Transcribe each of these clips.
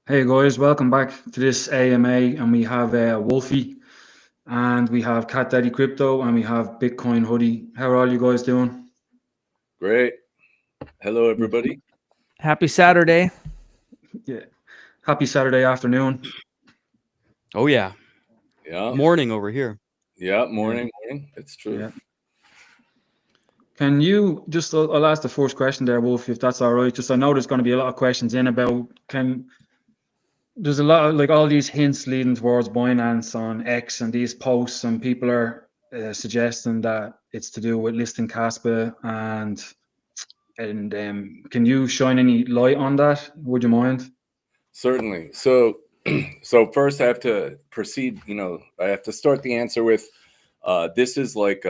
Hey guys, welcome back to this AMA, and we have Wolfie, and we have KatdaddyKrypto, and we have Bitcoin Hoodie. How are all you guys doing? Great. Hello, everybody. Happy Saturday. Yeah. Happy Saturday afternoon. Oh yeah, Yeah. morning over here. Yeah. Morning. It's true. Yeah. Can you just, I'll ask the first question there, Wolfie, if that's all right. Just I know there's going to be a lot of questions in about, there's a lot of like all these hints leading towards Binance on X and these posts, and people are suggesting that it's to do with listing Kaspa and can you shine any light on that? Would you mind? Certainly. So, so first I have to proceed. I have to start the answer with, this is like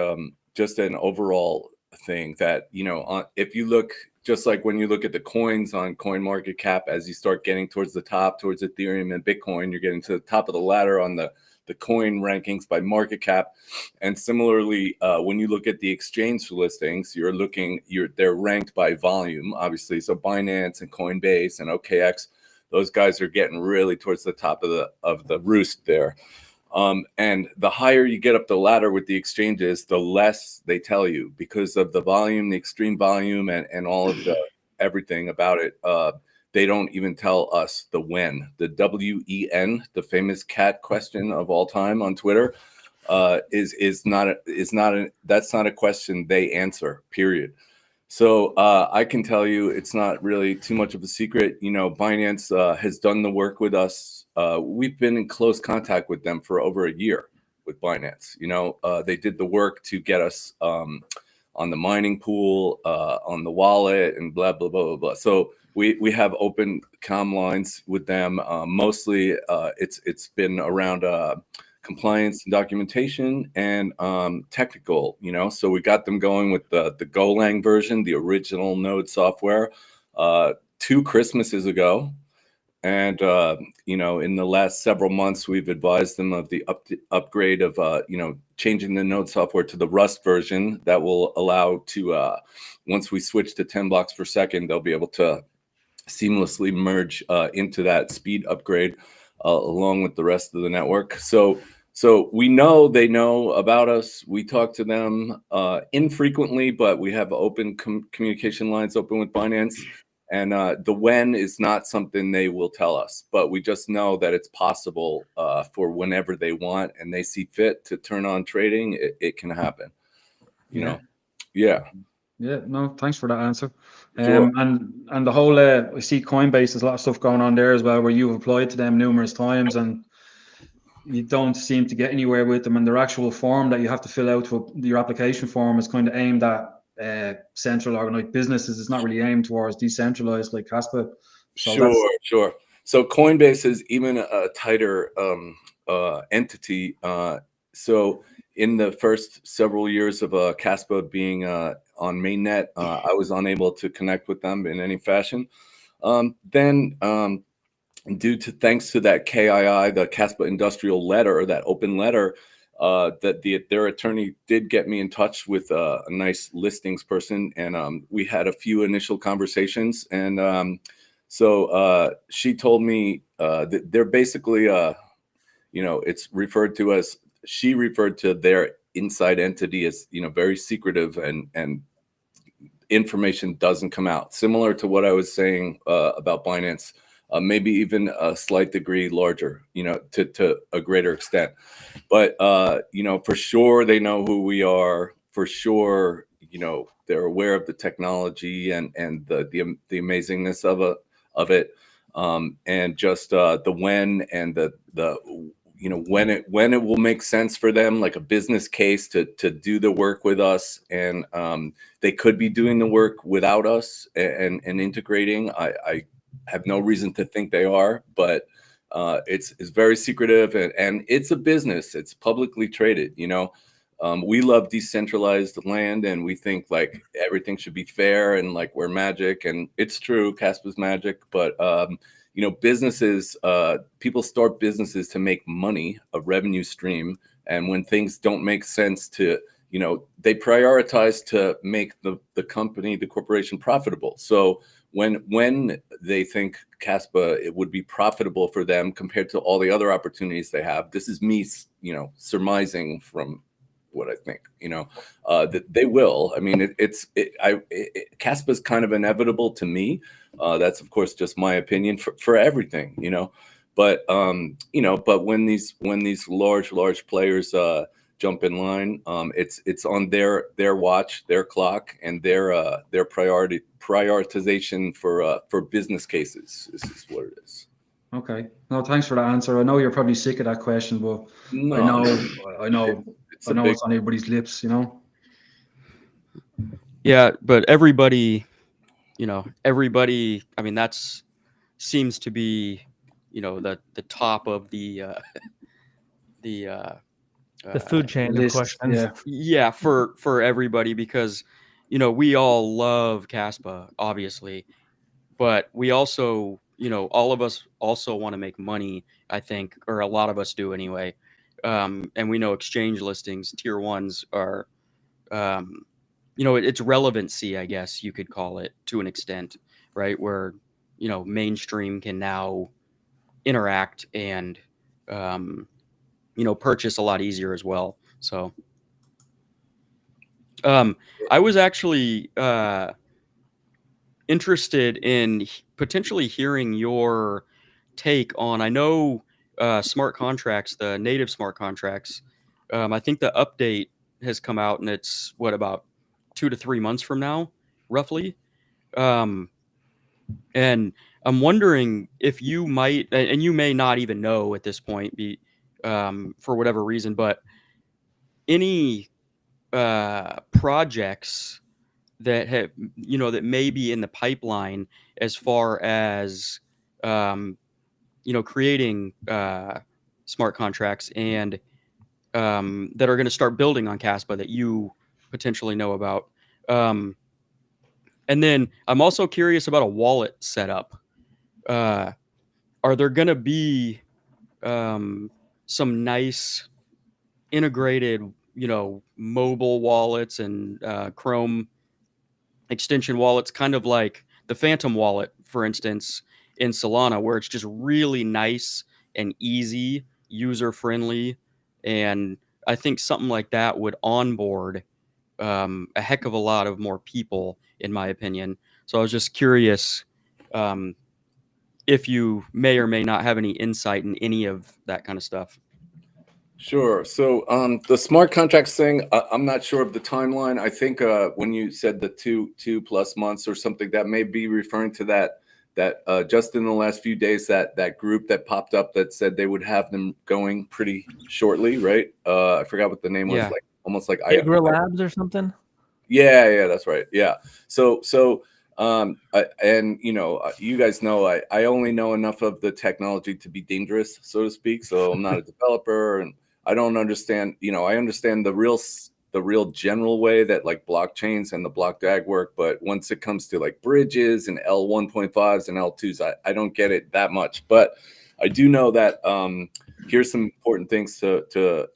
just an overall thing that if you look, just like when you look at the coins on CoinMarketCap, as you start getting towards the top, towards Ethereum and Bitcoin, you're getting to the top of the ladder on the coin rankings by market cap. And similarly, when you look at the exchange listings, they're ranked by volume, obviously. So Binance and Coinbase and OKX, those guys are getting really towards the top of the roost there. And the higher you get up the ladder with the exchanges, the less they tell you because of the volume, the extreme volume, and all of the everything about it. They don't even tell us the when. The WEN, the famous cat question of all time on Twitter, that's not a question they answer, period. So I can tell you it's not really too much of a secret. Binance has done the work with us. We've been in close contact with them for over a year with Binance. They did the work to get us on the mining pool, on the wallet, and blah, blah, blah, blah, blah. So we have open comm lines with them. Mostly it's been around compliance and documentation and technical, so we got them going with the Golang version, the original Node software, 2 Christmases ago. And, in the last several months, we've advised them of the upgrade of, changing the Node software to the Rust version that will allow to, once we switch to 10 blocks per second, they'll be able to seamlessly merge into that speed upgrade along with the rest of the network. So we know they know about us. We talk to them infrequently, but we have open communication lines open with Binance. And the when is not something they will tell us, but we just know that it's possible for whenever they want and they see fit to turn on trading, it can happen. Yeah. Yeah, no, thanks for that answer. Sure. And the whole, I see Coinbase, there's a lot of stuff going on there as well, where you've applied to them numerous times and you don't seem to get anywhere with them. And their actual form that you have to fill out for your application form is kind of aimed at central organized businesses. It's not really aimed towards decentralized like Kaspa. So sure. So Coinbase is even a tighter entity. So in the first several years of Kaspa being on mainnet, I was unable to connect with them in any fashion. Then thanks to that KII, the Kaspa Industrial Letter, that open letter, their attorney did get me in touch with a nice listings person, and we had a few initial conversations. And so she told me that they're basically, it's referred to as, she referred to their inside entity as, very secretive, and information doesn't come out. Similar to what I was saying about Binance, maybe even a slight degree larger, to a greater extent. But, for sure they know who we are. For sure, they're aware of the technology and the amazingness of it. And just the when and the when it will make sense for them, like a business case to do the work with us. And they could be doing the work without us and integrating. I have no reason to think they are, but it's very secretive, and it's a business. It's publicly traded. We love decentralized land, and we think like everything should be fair and like we're magic, and it's true, Kaspa's magic. But businesses, people start businesses to make money, a revenue stream, and when things don't make sense to, they prioritize to make the company, the corporation, profitable. So when they think Kaspa, it would be profitable for them compared to all the other opportunities they have. This is me, surmising from what I think, that they will. I mean, Kaspa is kind of inevitable to me. That's of course just my opinion for everything, But but when these large players jump in line, it's on their watch, their clock, and their prioritization for business cases. This is what it is. Okay. No, thanks for that answer. I know you're probably sick of that question, but No, I know it's it's on everybody's lips, Yeah, but everybody, I mean, that's seems to be, the top of the food chain of list. questions. yeah, for everybody, because we all love Kaspa, obviously, but we also, all of us also want to make money, I think, or a lot of us do anyway. And we know exchange listings, tier ones are, it's relevancy, I guess you could call it, to an extent, right? Where, mainstream can now interact and, purchase a lot easier as well. So, I was actually interested in potentially hearing your take on, I know smart contracts, the native smart contracts. I think the update has come out, and it's about 2 to 3 months from now, roughly. And I'm wondering if you might, and you may not even know at this point, for whatever reason, but any projects that have, that may be in the pipeline as far as, creating smart contracts and that are going to start building on Kaspa that you potentially know about. And then I'm also curious about a wallet setup. Are there going to be some nice integrated, mobile wallets and Chrome extension wallets, kind of like the Phantom wallet, for instance, in Solana, where it's just really nice and easy, user friendly, and I think something like that would onboard a heck of a lot of more people, in my opinion. So I was just curious if you may or may not have any insight in any of that kind of stuff. Sure. So the smart contracts thing, I'm not sure of the timeline. I think when you said the two plus months or something, that may be referring to that just in the last few days, that group that popped up that said they would have them going pretty shortly, right? I forgot what the name was, like almost like Hydra Labs or something. Yeah, that's right. Yeah. So and you guys know I only know enough of the technology to be dangerous, so to speak. So I'm not a developer, and I don't understand. I understand the real general way that like blockchains and the block DAG work, but once it comes to like bridges and L1.5s and L2s, I don't get it that much. But I do know that here's some important things to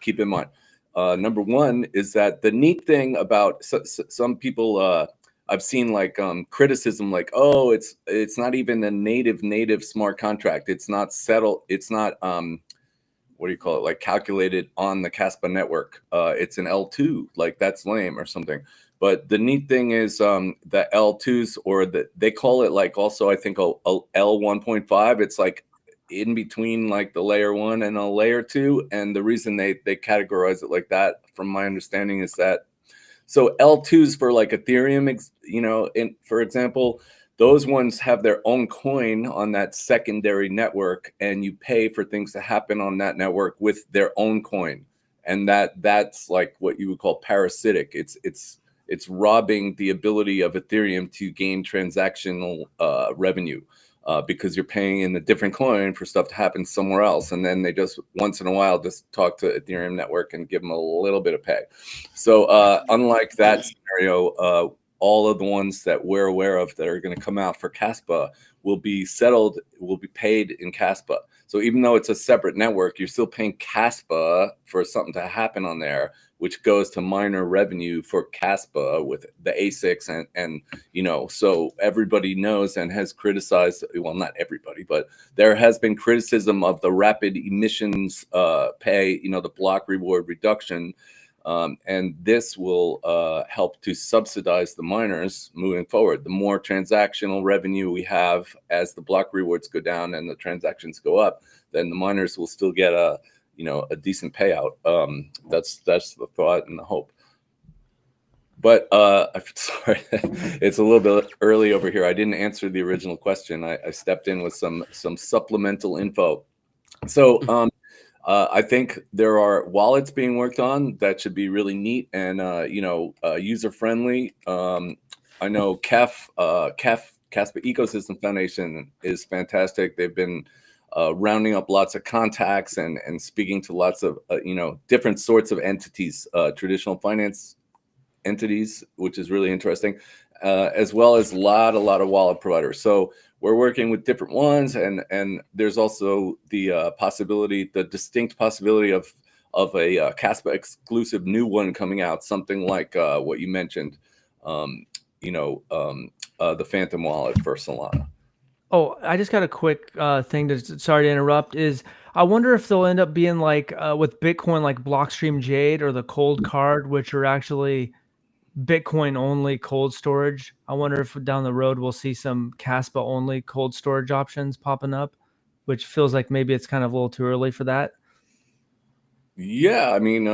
keep in mind. Number one is that the neat thing about some people I've seen like criticism, like, oh, it's not even a native smart contract. It's not settled. It's not what do you call it? Like calculated on the Kaspa network. It's an L2. Like that's lame or something. But the neat thing is the L2s, or they call it like also I think a L1.5. It's like in between like the layer 1 and a layer 2, and the reason they categorize it like that, from my understanding, is that so L2s for like Ethereum, for example, those ones have their own coin on that secondary network, and you pay for things to happen on that network with their own coin, and that's like what you would call parasitic. It's robbing the ability of Ethereum to gain transactional revenue. Because you're paying in a different coin for stuff to happen somewhere else. And then they just once in a while just talk to Ethereum network and give them a little bit of pay. So unlike that scenario, all of the ones that we're aware of that are going to come out for Kaspa will be settled, will be paid in Kaspa. So even though it's a separate network, you're still paying Kaspa for something to happen on there, which goes to miner revenue for Kaspa with the ASICs. And so everybody knows and has criticized, well, not everybody, but there has been criticism of the rapid emissions pay, the block reward reduction. And this will help to subsidize the miners moving forward. The more transactional revenue we have as the block rewards go down and the transactions go up, then the miners will still get a decent payout. That's the thought and the hope. But I'm sorry, it's a little bit early over here. I didn't answer the original question. I stepped in with some supplemental info. So I think there are wallets being worked on that should be really neat and user friendly. I know Kaspa Ecosystem Foundation is fantastic. They've been rounding up lots of contacts and speaking to lots of different sorts of entities, traditional finance entities, which is really interesting, as well as a lot of wallet providers. So we're working with different ones, and there's also the distinct possibility of a Kaspa exclusive new one coming out, something like what you mentioned, the Phantom wallet for Solana. Oh, I just got a quick thing sorry to interrupt, is I wonder if they'll end up being like with Bitcoin, like Blockstream Jade or the Cold Card, which are actually Bitcoin only cold storage. I wonder if down the road we'll see some Kaspa only cold storage options popping up, which feels like maybe it's kind of a little too early for that. Yeah, I mean,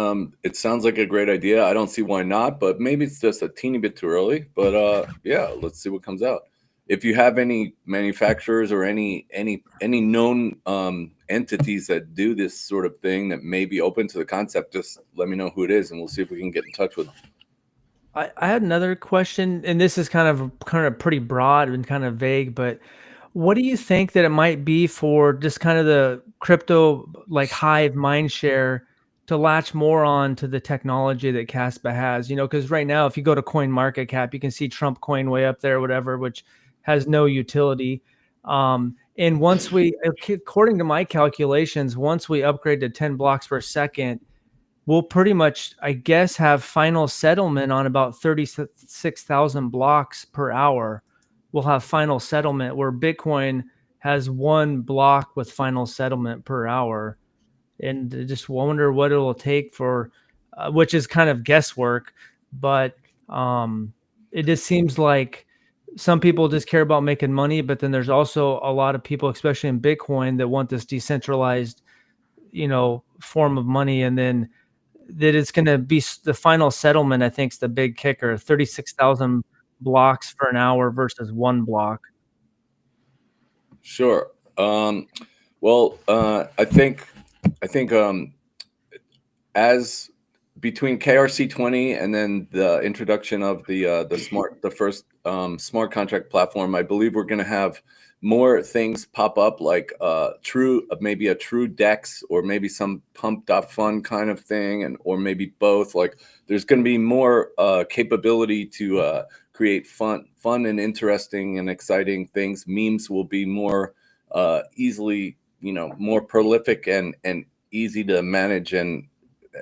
it sounds like a great idea. I don't see why not, but maybe it's just a teeny bit too early. But yeah, let's see what comes out. If you have any manufacturers or any known entities that do this sort of thing that may be open to the concept, just let me know who it is, and we'll see if we can get in touch with them. I had another question, and this is kind of pretty broad and kind of vague, but what do you think that it might be for just kind of the crypto like hive mind share to latch more on to the technology that Kaspa has? Because right now, if you go to CoinMarketCap, you can see Trump coin way up there, whatever, which has no utility. And once according to my calculations, once we upgrade to 10 blocks per second, we'll pretty much, I guess, have final settlement on about 36,000 blocks per hour. We'll have final settlement where Bitcoin has 1 block with final settlement per hour. And I just wonder what it will take for, which is kind of guesswork, but it just seems like some people just care about making money, but then there's also a lot of people, especially in Bitcoin, that want this decentralized, form of money. And then that it's going to be the final settlement, I think, is the big kicker. 36,000 blocks for an hour versus 1 block. Sure. Well, I think as between KRC20 and then the introduction of the first smart contract platform, I believe we're going to have more things pop up, like maybe a true DEX, or maybe some pump.fun kind of thing, or maybe both. Like, there's going to be more capability to create fun and interesting and exciting things. Memes will be more easily, more prolific and easy to manage and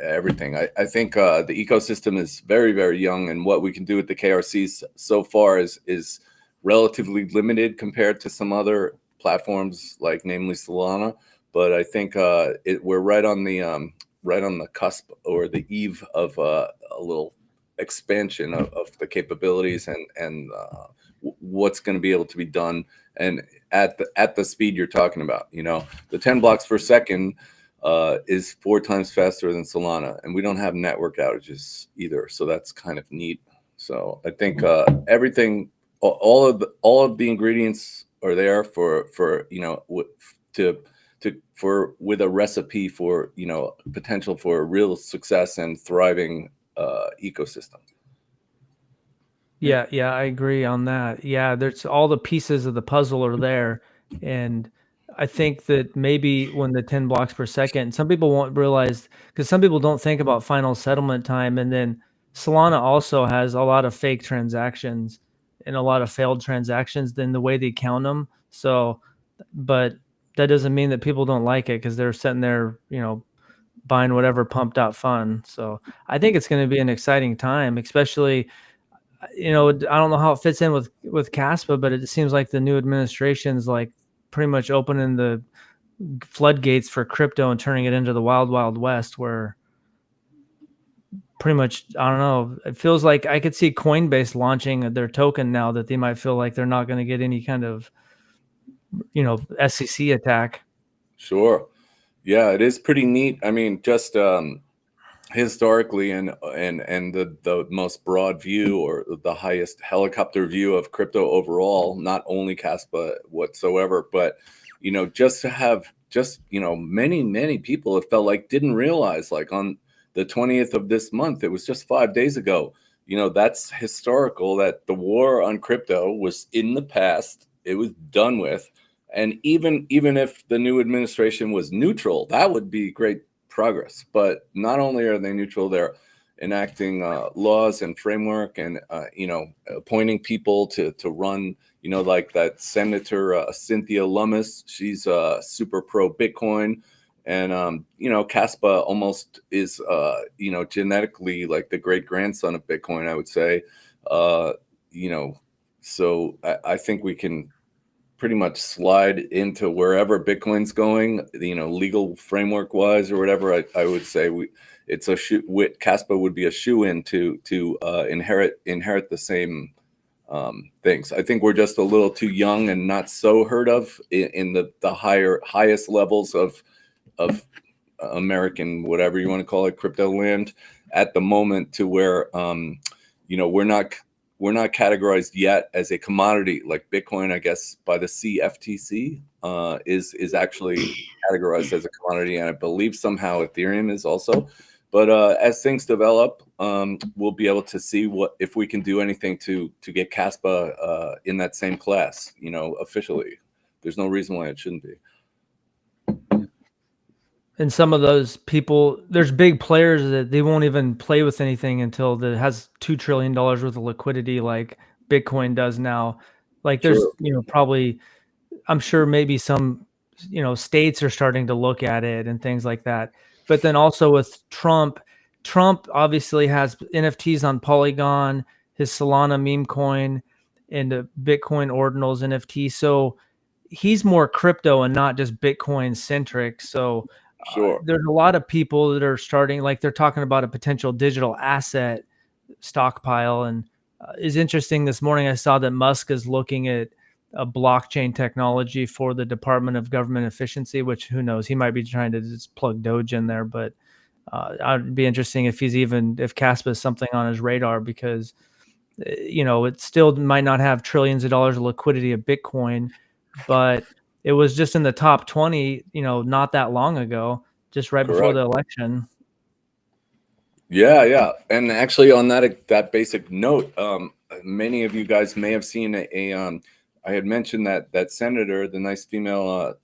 everything. I think the ecosystem is very, very young, and what we can do with the KRCs so far is relatively limited compared to some other platforms, like namely Solana. But I think we're right on the cusp or the eve of a little expansion of the capabilities and what's going to be able to be done, and at the speed you're talking about. The 10 blocks per second is 4 times faster than Solana, and we don't have network outages either, so that's kind of neat. So I think everything, all of the ingredients are there for with a recipe for potential for real success and thriving ecosystem. Yeah, I agree on that. Yeah, there's all the pieces of the puzzle are there, and I think that maybe when the 10 blocks per second, some people won't realize, because some people don't think about final settlement time, and then Solana also has a lot of fake transactions and a lot of failed transactions than the way they count them. So, but that doesn't mean that people don't like it, because they're sitting there, buying whatever pump.fun. So I think it's going to be an exciting time, especially, I don't know how it fits in with Kaspa, but it seems like the new administration's like pretty much opening the floodgates for crypto and turning it into the wild, wild west, where pretty much, I don't know, it feels like I could see Coinbase launching their token now that they might feel like they're not going to get any kind of, SEC attack. Sure. Yeah, it is pretty neat. I mean, just historically and the most broad view, or the highest helicopter view of crypto overall, not only Kaspa whatsoever, but just to have many people, it felt like, didn't realize, like, on the 20th of this month, it was just 5 days ago, that's historical, that the war on crypto was in the past. It was done with. And even if the new administration was neutral, that would be great progress. But not only are they neutral, they're enacting laws and framework, and appointing people to run, like that Senator Cynthia Lummis. She's super pro Bitcoin, and Kaspa almost is genetically like the great grandson of Bitcoin, I would say. So I think we can pretty much slide into wherever Bitcoin's going, legal framework wise or whatever. I would say Kaspa would be a shoe-in to inherit the same things. I think we're just a little too young and not so heard of in the highest levels of American, whatever you want to call it, crypto land at the moment, to where we're not categorized yet as a commodity like Bitcoin, I guess, by the CFTC, is actually categorized as a commodity, and I believe somehow Ethereum is also. But as things develop, we'll be able to see if we can do anything to get Kaspa in that same class, officially. There's no reason why it shouldn't be. And some of those people, there's big players that they won't even play with anything until it has $2 trillion worth of liquidity, like Bitcoin does now. Like there's, Sure. probably, I'm sure maybe some, states are starting to look at it and things like that. But then also with Trump obviously has NFTs on Polygon, his Solana meme coin, and the Bitcoin ordinals NFT. So he's more crypto and not just Bitcoin centric. So Sure. there's a lot of people that are starting, like they're talking about a potential digital asset stockpile. And is interesting. This morning I saw that Musk is looking at a blockchain technology for the Department of Government Efficiency, which who knows, he might be trying to just plug Doge in there. But it'd be interesting if if Kaspa is something on his radar, because it still might not have trillions of dollars of liquidity of Bitcoin, but it was just in the top 20, not that long ago, just right before the election. Yeah. And actually, on that basic note, many of you guys may have seen I had mentioned that senator, the nice female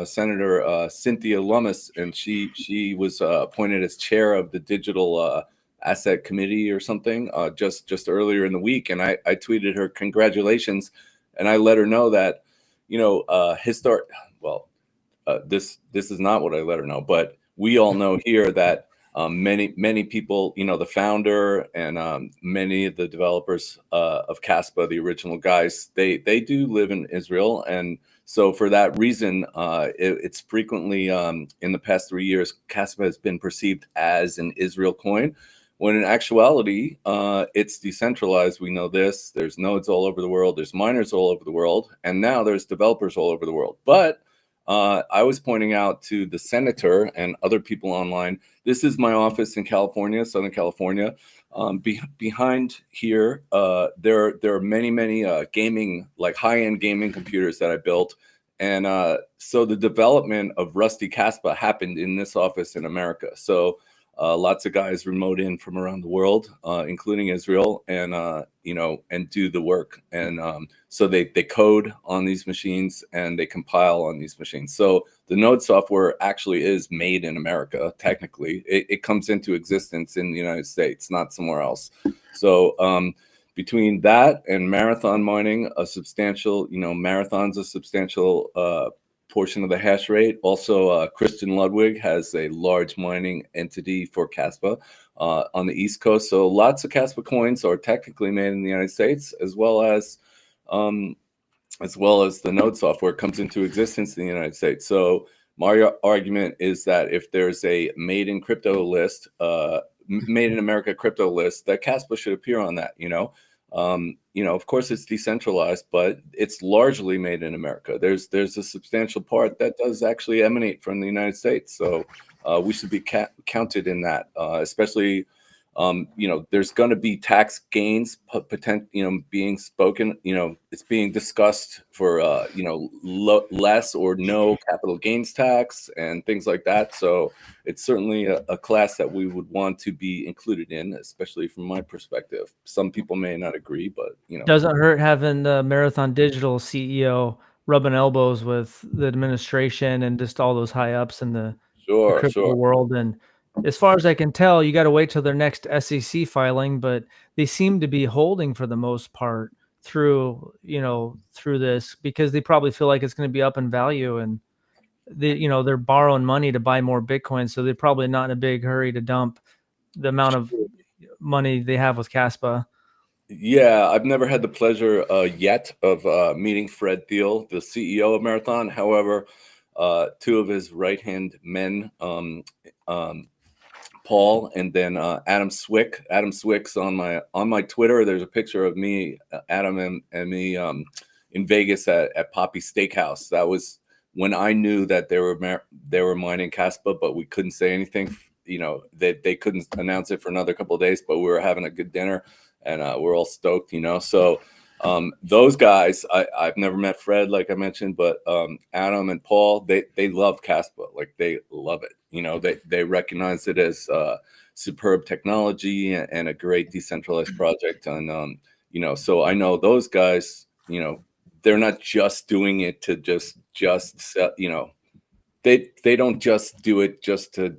Senator Cynthia Lummis, and she was appointed as chair of the Digital Asset Committee or something just earlier in the week. And I tweeted her congratulations, and I let her know that this is not what I let her know, but we all know here that many people, the founder and many of the developers of Kaspa, the original guys, they do live in Israel. And so for that reason, it's frequently in the past 3 years, Kaspa has been perceived as an Israel coin, when in actuality, it's decentralized. We know this. There's nodes all over the world. There's miners all over the world. And now there's developers all over the world. But I was pointing out to the senator and other people online, this is my office in California, Southern California. Behind here, there are many gaming, like high-end gaming computers that I built. And so the development of Rusty Kaspa happened in this office in America. So lots of guys remote in from around the world, including Israel, and and do the work. And so they code on these machines and they compile on these machines. So the node software actually is made in America. Technically, it comes into existence in the United States, not somewhere else. So between that and marathon mining, a substantial, Marathon's a substantial portion of the hash rate. Also, Christian Ludwig has a large mining entity for Kaspa on the East Coast. So lots of Kaspa coins are technically made in the United States, as well as the node software comes into existence in the United States. So my argument is that if there's a made in crypto list, made in America crypto list, that Kaspa should appear on that. Of course it's decentralized, but it's largely made in America. There's a substantial part that does actually emanate from the United States. So we should be counted in that, especially. There's going to be tax gains, being spoken. It's being discussed for less or no capital gains tax and things like that. So it's certainly a class that we would want to be included in, especially from my perspective. Some people may not agree, but doesn't hurt having the Marathon Digital CEO rubbing elbows with the administration and just all those high ups in the crypto world. And as far as I can tell, you got to wait till their next SEC filing, but they seem to be holding for the most part through this, because they probably feel like it's going to be up in value, and they're borrowing money to buy more Bitcoin. So they're probably not in a big hurry to dump the amount of money they have with Kaspa. Yeah, I've never had the pleasure yet of meeting Fred Thiel, the CEO of Marathon. However, two of his right-hand men, Paul and then Adam Swick. Adam Swick's on my Twitter. There's a picture of me, Adam, and me in Vegas at Poppy Steakhouse. That was when I knew that they were mining Kaspa, but we couldn't say anything. They couldn't announce it for another couple of days, but we were having a good dinner, and we're all stoked. So those guys, I've never met Fred, like I mentioned, but Adam and Paul, they love Kaspa, like they love it. They recognize it as superb technology and a great decentralized project. And so I know those guys, they're not just doing it to just sell, they don't just do it just to,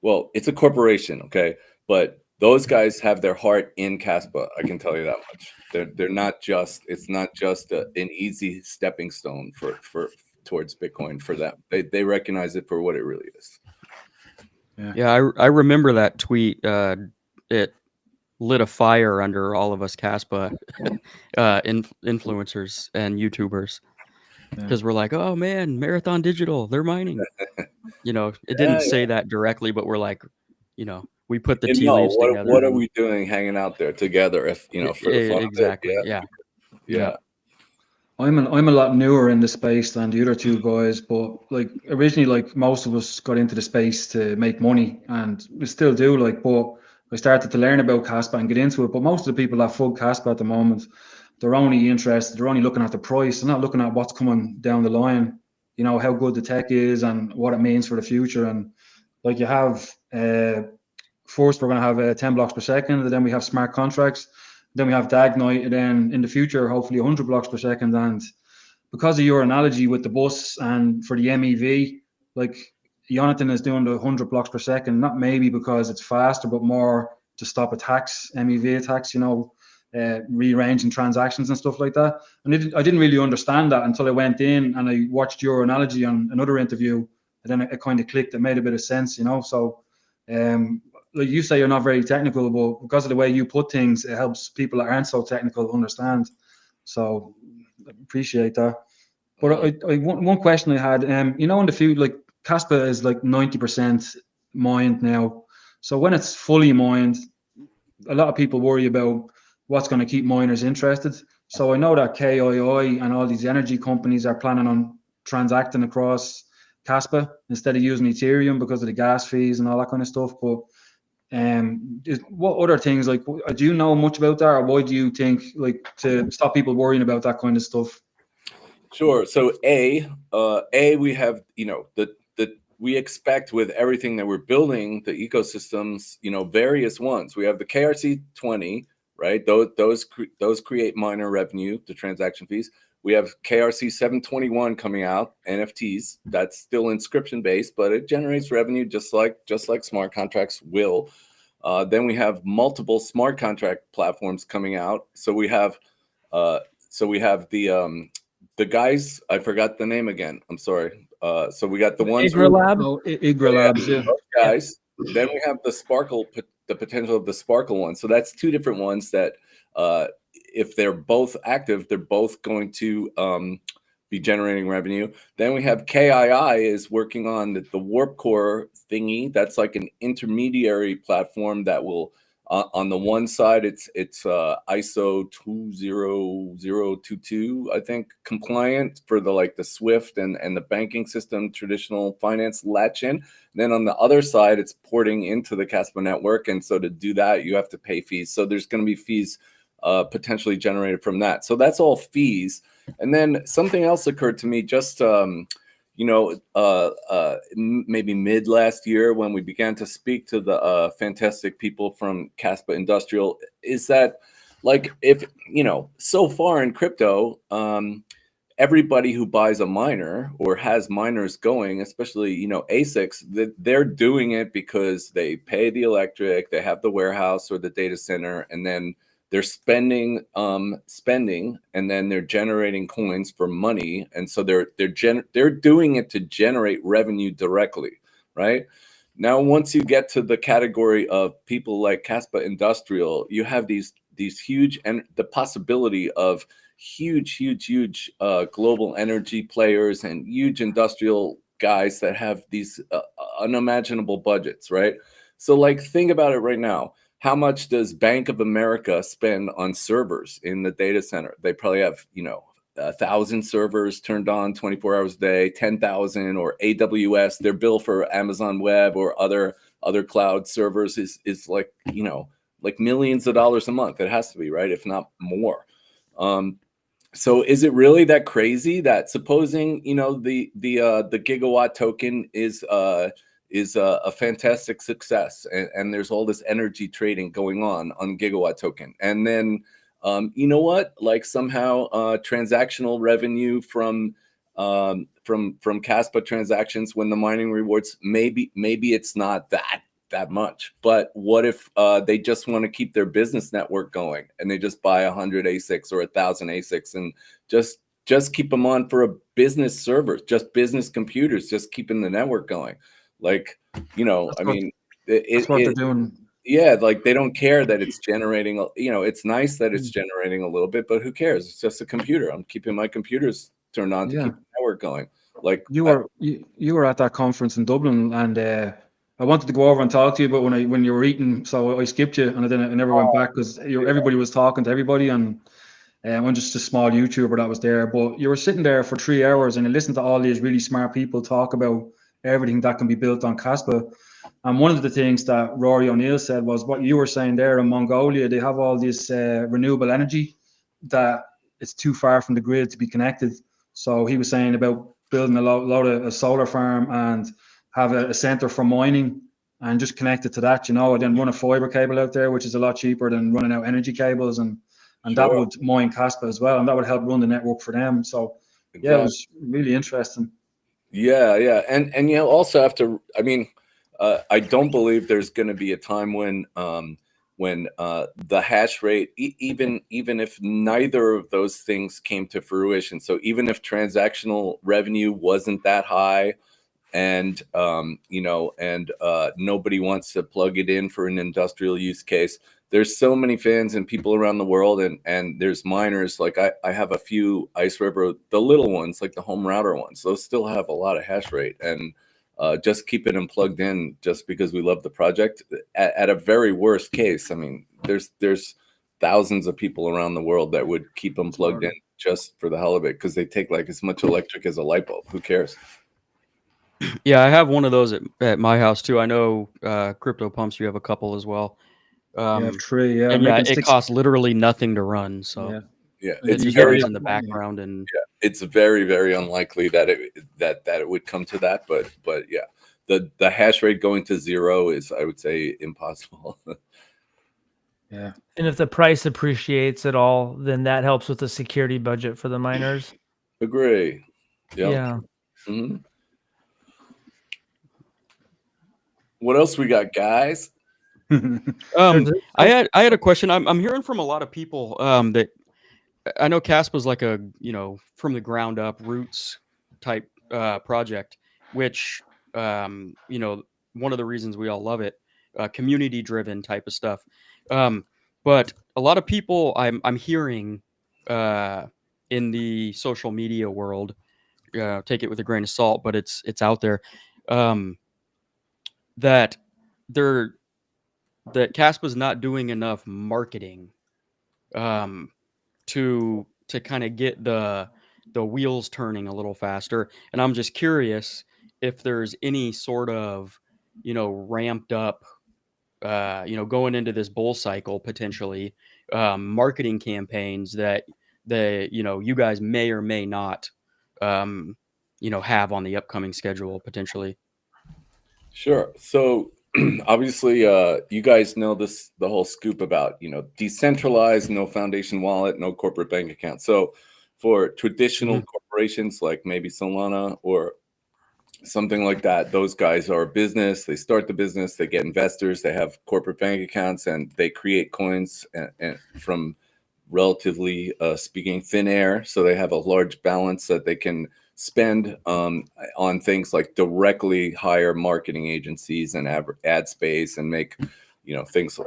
well, it's a corporation, okay, but those guys have their heart in Kaspa. I can tell you that much. They're not just. It's not just an easy stepping stone for towards Bitcoin for them. They recognize it for what it really is. Yeah, I remember that tweet. It lit a fire under all of us Kaspa influencers and YouTubers, because we're like, oh man, Marathon Digital, they're mining. It didn't say that directly, but we're like, we put the tea leaves together. What are we doing hanging out there together? If for the fun exactly, of it? Yeah. I'm a lot newer in the space than the other two guys, but like originally, like most of us got into the space to make money, and we still do. But I started to learn about Kaspa and get into it. But most of the people that fund Kaspa at the moment, they're only interested. They're only looking at the price. They're not looking at what's coming down the line. How good the tech is and what it means for the future. And like you have, first we're going to have 10 blocks per second, and then we have smart contracts. Then we have Dagnite, and then in the future, hopefully 100 blocks per second. And because of your analogy with the bus and for the MEV, like Jonathan is doing the 100 blocks per second, not maybe because it's faster, but more to stop attacks, MEV attacks, rearranging transactions and stuff like that. And I didn't really understand that until I went in and I watched your analogy on another interview, and then it kind of clicked. It made a bit of sense, So, like you say, you're not very technical, but because of the way you put things, it helps people that aren't so technical understand. So appreciate that. But one question I had, in the future, like Kaspa is like 90% mined now. So when it's fully mined, a lot of people worry about what's going to keep miners interested. So I know that KII and all these energy companies are planning on transacting across Kaspa instead of using Ethereum because of the gas fees and all that kind of stuff. But what other things, like, do you know much about that, or why do you think, like, to stop people worrying about that kind of stuff? Sure. So we have, we expect with everything that we're building, the ecosystems, various ones. We have the KRC20, right? Those create miner revenue, the transaction fees. We have KRC 721 coming out, NFTs. That's still inscription based, but it generates revenue just like smart contracts will. Then we have multiple smart contract platforms coming out. So we have the the guys, I forgot the name again. I'm sorry. So we got the ones Igra Lab. Oh, Igra Labs, yeah. those guys. Then we have the Sparkle, the potential of the Sparkle one. So that's two different ones that, if they're both active, they're both going to be generating revenue. Then we have KII is working on the Warp Core thingy. That's like an intermediary platform that will, on the one side, it's ISO 20022, I think, compliant for the SWIFT and the banking system, traditional finance latch-in. Then on the other side, it's porting into the Kaspa network, and so to do that, you have to pay fees. So there's going to be fees potentially generated from that. So that's all fees. And then something else occurred to me just maybe mid last year when we began to speak to the fantastic people from Kaspa Industrial, is that if so far in crypto, everybody who buys a miner or has miners going, especially ASICs, they're doing it because they pay the electric, they have the warehouse or the data center, and then they're spending, and then they're generating coins for money, and so they're doing it to generate revenue directly, right? Now, once you get to the category of people like Kaspa Industrial, you have these huge, and the possibility of huge global energy players and huge industrial guys that have these unimaginable budgets, right? So think about it right now. How much does Bank of America spend on servers in the data center? They probably have, 1,000 servers turned on 24 hours a day, 10,000, or AWS. Their bill for Amazon Web or other cloud servers is millions of dollars a month. It has to be, right? If not more. So is it really that crazy that supposing, the gigawatt token is a fantastic success, and there's all this energy trading going on gigawatt token, and then somehow transactional revenue from Kaspa transactions, when the mining rewards, maybe it's not that much, but what if they just want to keep their business network going and they just buy 100 ASICs or 1,000 ASICs and just keep them on for a business server, just business computers, just keeping the network going? That's what they're doing. Yeah, they don't care that it's generating. It's nice that it's generating a little bit, but who cares? It's just a computer. I'm keeping my computers turned on to keep the network going. You were at that conference in Dublin, and I wanted to go over and talk to you, but when you were eating, so I skipped you, and I never went back because everybody was talking to everybody, and I'm just a small YouTuber that was there. But you were sitting there for 3 hours and you listened to all these really smart people talk about everything that can be built on Kaspa. And one of the things that Rory O'Neill said was what you were saying there. In Mongolia, they have all this renewable energy that it's too far from the grid to be connected. So he was saying about building a lot of a solar farm and have a center for mining and just connect it to that, and then run a fiber cable out there, which is a lot cheaper than running out energy cables, and that would mine Kaspa as well, and that would help run the network for them. So it was really interesting. Yeah, and you also have to. I mean, I don't believe there's going to be a time when the hash rate, even if neither of those things came to fruition. So even if transactional revenue wasn't that high, and nobody wants to plug it in for an industrial use case, there's so many fans and people around the world, and there's miners. I have a few Ice River, the little ones, like the home router ones. Those still have a lot of hash rate, and just keeping them plugged in just because we love the project. At a very worst case, I mean, there's thousands of people around the world that would keep them plugged in just for the hell of it, because they take as much electric as a light bulb. Who cares? Yeah, I have one of those at my house too. I know Crypto Pumps, you have a couple as well. You have 3, yeah. And it costs literally nothing to run. So it's just very in the background, and it's very, very unlikely that it would come to that. But yeah, the hash rate going to 0 is, I would say, impossible. Yeah. And if the price appreciates at all, then that helps with the security budget for the miners. Agree. Yep. Yeah. Mm-hmm. What else we got, guys? I had a question. I'm hearing from a lot of people that I know Kaspa's like a, from the ground up roots type project, which, one of the reasons we all love it, community driven type of stuff. But a lot of people I'm hearing in the social media world, take it with a grain of salt, but it's out there, that they're that Kaspa's not doing enough marketing um, to kind of get the wheels turning a little faster. And I'm just curious if there's any sort of, ramped up, going into this bull cycle potentially, marketing campaigns that you guys may or may not, have on the upcoming schedule potentially. Sure. So obviously, you guys know the whole scoop about, decentralized, no foundation wallet, no corporate bank account. So for traditional corporations like maybe Solana or something like that, those guys are a business. They start the business, they get investors, they have corporate bank accounts, and they create coins and from relatively speaking thin air. So they have a large balance that they can spend on things like directly hire marketing agencies and ad space and make things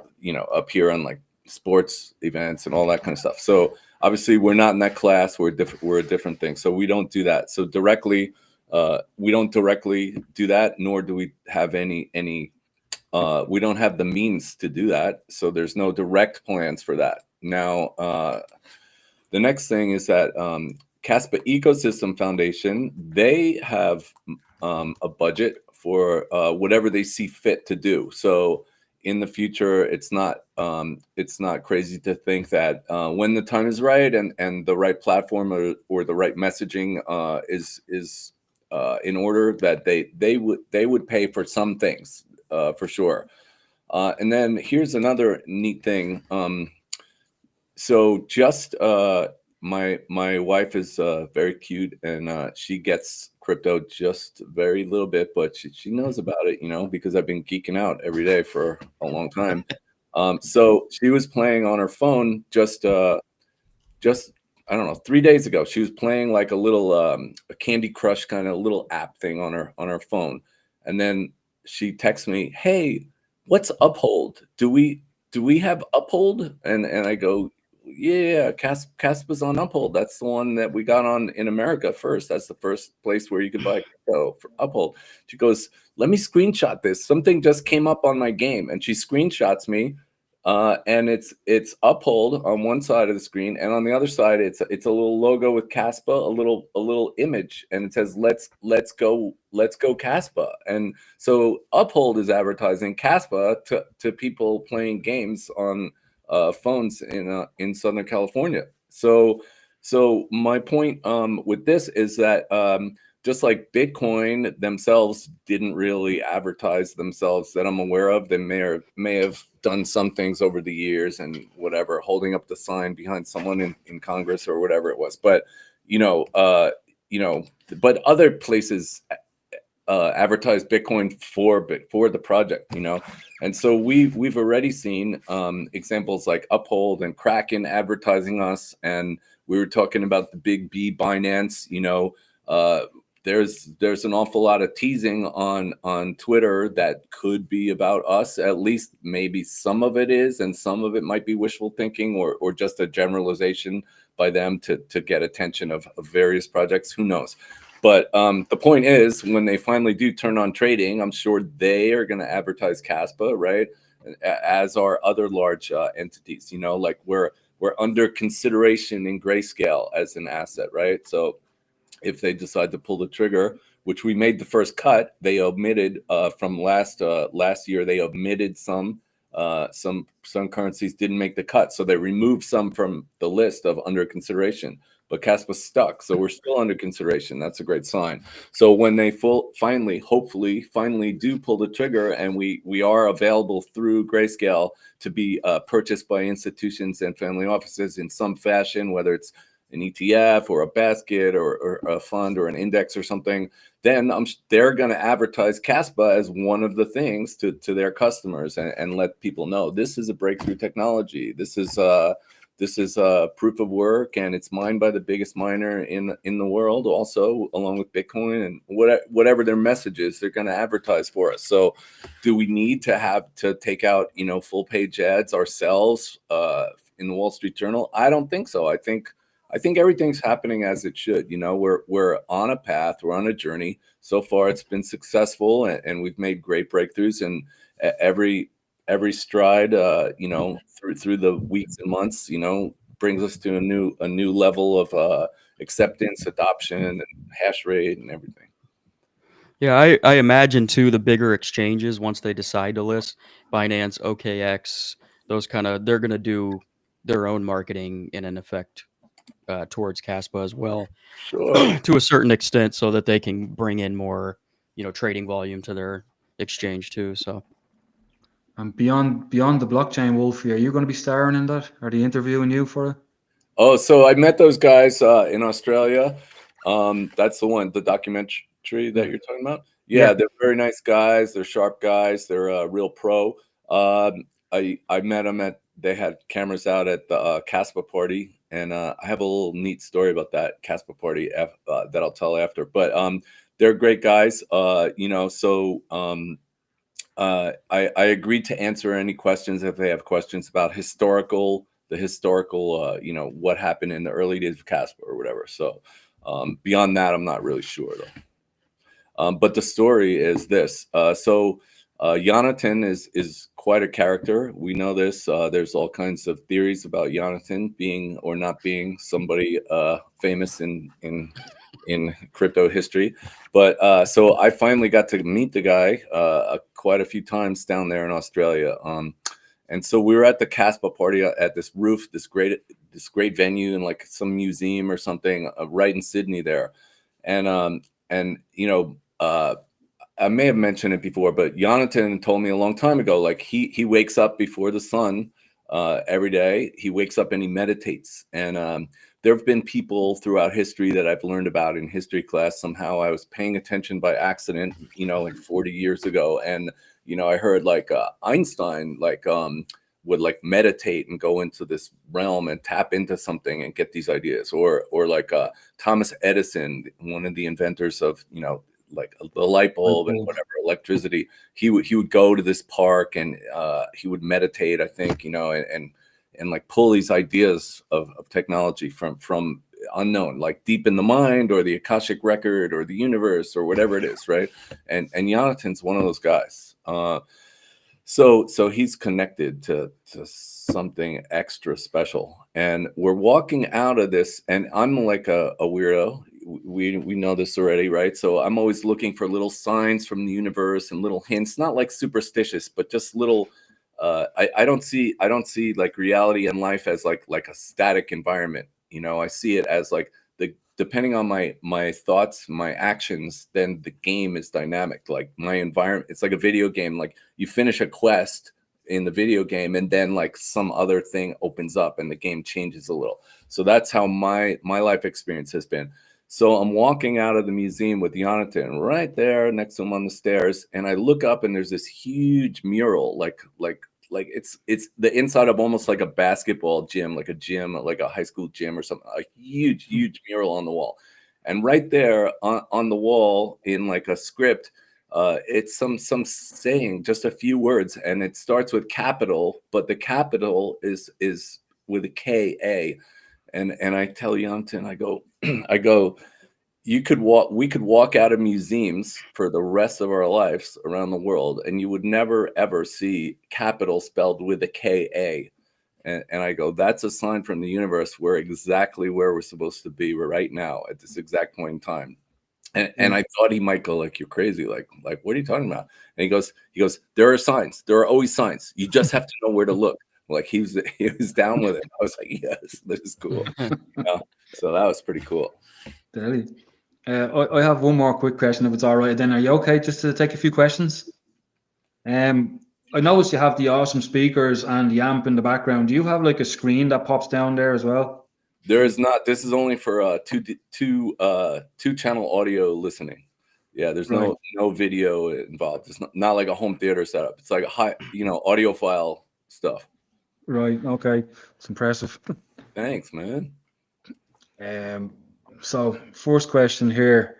appear on like sports events and all that kind of stuff. So obviously we're not in that class. We're a different thing. So we don't do that. So we don't directly do that, nor do we have any we don't have the means to do that. So there's no direct plans for that. Now, the next thing is that Kaspa Ecosystem Foundation, they have a budget for whatever they see fit to do. So in the future, it's not crazy to think that when the time is right and the right platform or the right messaging is in order, that they would pay for some things for sure. And then here's another neat thing. So just my wife is very cute, and she gets crypto just very little bit, but she knows about it, because I've been geeking out every day for a long time. So she was playing on her phone just I don't know, 3 days ago. She was playing like a little a Candy Crush kind of little app thing on her phone, and then she texts me, "Hey, what's Uphold? Do we have Uphold?" And I go, "Yeah, Kaspa's on Uphold. That's the one that we got on in America first. That's the first place where you could buy crypto for Uphold." She goes, "Let me screenshot this. Something just came up on my game," and she screenshots me. And it's Uphold on one side of the screen, and on the other side, it's a little logo with Kaspa, a little image, and it says let's go Kaspa. And so Uphold is advertising Kaspa to people playing games on phones in Southern California. So my point with this is that just like Bitcoin themselves didn't really advertise themselves that I'm aware of. They may have done some things over the years and whatever, holding up the sign behind someone in Congress or whatever it was. But but other places advertise Bitcoin for the project, and so we've already seen examples like Uphold and Kraken advertising us, and we were talking about the big B Binance, there's an awful lot of teasing on Twitter that could be about us. At least maybe some of it is, and some of it might be wishful thinking or just a generalization by them to get attention of various projects. Who knows? But the point is, when they finally do turn on trading, I'm sure they are going to advertise Kaspa, right? As are other large entities. Like we're under consideration in Grayscale as an asset, right? So if they decide to pull the trigger, which we made the first cut, they omitted from last year. They omitted some currencies didn't make the cut, so they removed some from the list of under consideration. But Kaspa stuck, so we're still under consideration. That's a great sign. So when they hopefully do pull the trigger, and we are available through Grayscale to be purchased by institutions and family offices in some fashion, whether it's an ETF or a basket or a fund or an index or something, then they're going to advertise Kaspa as one of the things to their customers and let people know this is a breakthrough technology. This this is a proof of work, and it's mined by the biggest miner in the world, also along with Bitcoin and whatever their message is, they're going to advertise for us. So, do we need to have to take out full page ads ourselves in the Wall Street Journal? I don't think so. I think everything's happening as it should. We're on a path, we're on a journey. So far, it's been successful, and we've made great breakthroughs. And every stride, through the weeks and months, brings us to a new level of acceptance, adoption, and hash rate, and everything. Yeah, I imagine too the bigger exchanges, once they decide to list, Binance, OKX, those they're going to do their own marketing in an effect towards Kaspa as well, Sure. to a certain extent, so that they can bring in more, trading volume to their exchange too. So, And beyond the blockchain, Wolfie, are you going to be starring in that? Are they interviewing you for it? Oh, so I met those guys in Australia. That's the documentary that you're talking about. Yeah, they're very nice guys. They're sharp guys. They're a real pro. I met them they had cameras out at the Kaspa party, and I have a little neat story about that Kaspa party that I'll tell after. But they're great guys. I agreed to answer any questions if they have questions about the historical, what happened in the early days of Kaspa or whatever. So beyond that, I'm not really sure though. But the story is this. Jonathan is quite a character. We know this. There's all kinds of theories about Jonathan being or not being somebody famous in crypto history. But so I finally got to meet the guy quite a few times down there in Australia. And so we were at the Kaspa party at this roof, this great venue in like some museum or something right in Sydney there. And I may have mentioned it before, but Jonathan told me a long time ago, like he wakes up before the sun every day. He wakes up and he meditates. And there have been people throughout history that I've learned about in history class. Somehow I was paying attention by accident, like 40 years ago. And, I heard like Einstein, would like meditate and go into this realm and tap into something and get these ideas, or like Thomas Edison, one of the inventors of, like the light bulb and whatever, electricity. He would go to this park and he would meditate, I think, and like pull these ideas of technology from unknown, like deep in the mind, or the Akashic record, or the universe, or whatever it is, right? And Jonathan's one of those guys. So he's connected to something extra special. And we're walking out of this, and I'm like a weirdo. We know this already, right? So I'm always looking for little signs from the universe and little hints, not like superstitious, but just little. I don't see like reality and life as like a static environment. I see it as like depending on my thoughts, my actions, then the game is dynamic. Like my environment, it's like a video game. Like you finish a quest in the video game, and then like some other thing opens up and the game changes a little. So that's how my life experience has been. So I'm walking out of the museum with Jonathan right there next to him on the stairs, and I look up and there's this huge mural, like it's the inside of almost like a basketball gym, like a high school gym or something, a huge mural on the wall. And right there on the wall in like a script, it's some saying, just a few words, and it starts with capital, but the capital is with a K-A. And I tell Jonathan, I go, we could walk out of museums for the rest of our lives around the world, and you would never ever see capital spelled with a K-A. And I go, that's a sign from the universe. We're exactly where we're supposed to be right now at this exact point in time. And I thought he might go like, you're crazy. Like, what are you talking about? And he goes, there are signs. There are always signs. You just have to know where to look. Like he was down with it. I was like, yes, this is cool. So that was pretty cool. Deadly. I have one more quick question, if it's all right. Then are you okay just to take a few questions? I noticed you have the awesome speakers and the amp in the background. Do you have like a screen that pops down there as well? There is not. This is only for two channel audio listening. Yeah, there's no video involved. It's not like a home theater setup. It's like a high, audiophile stuff. Right. Okay. It's impressive. Thanks, man. So first question here.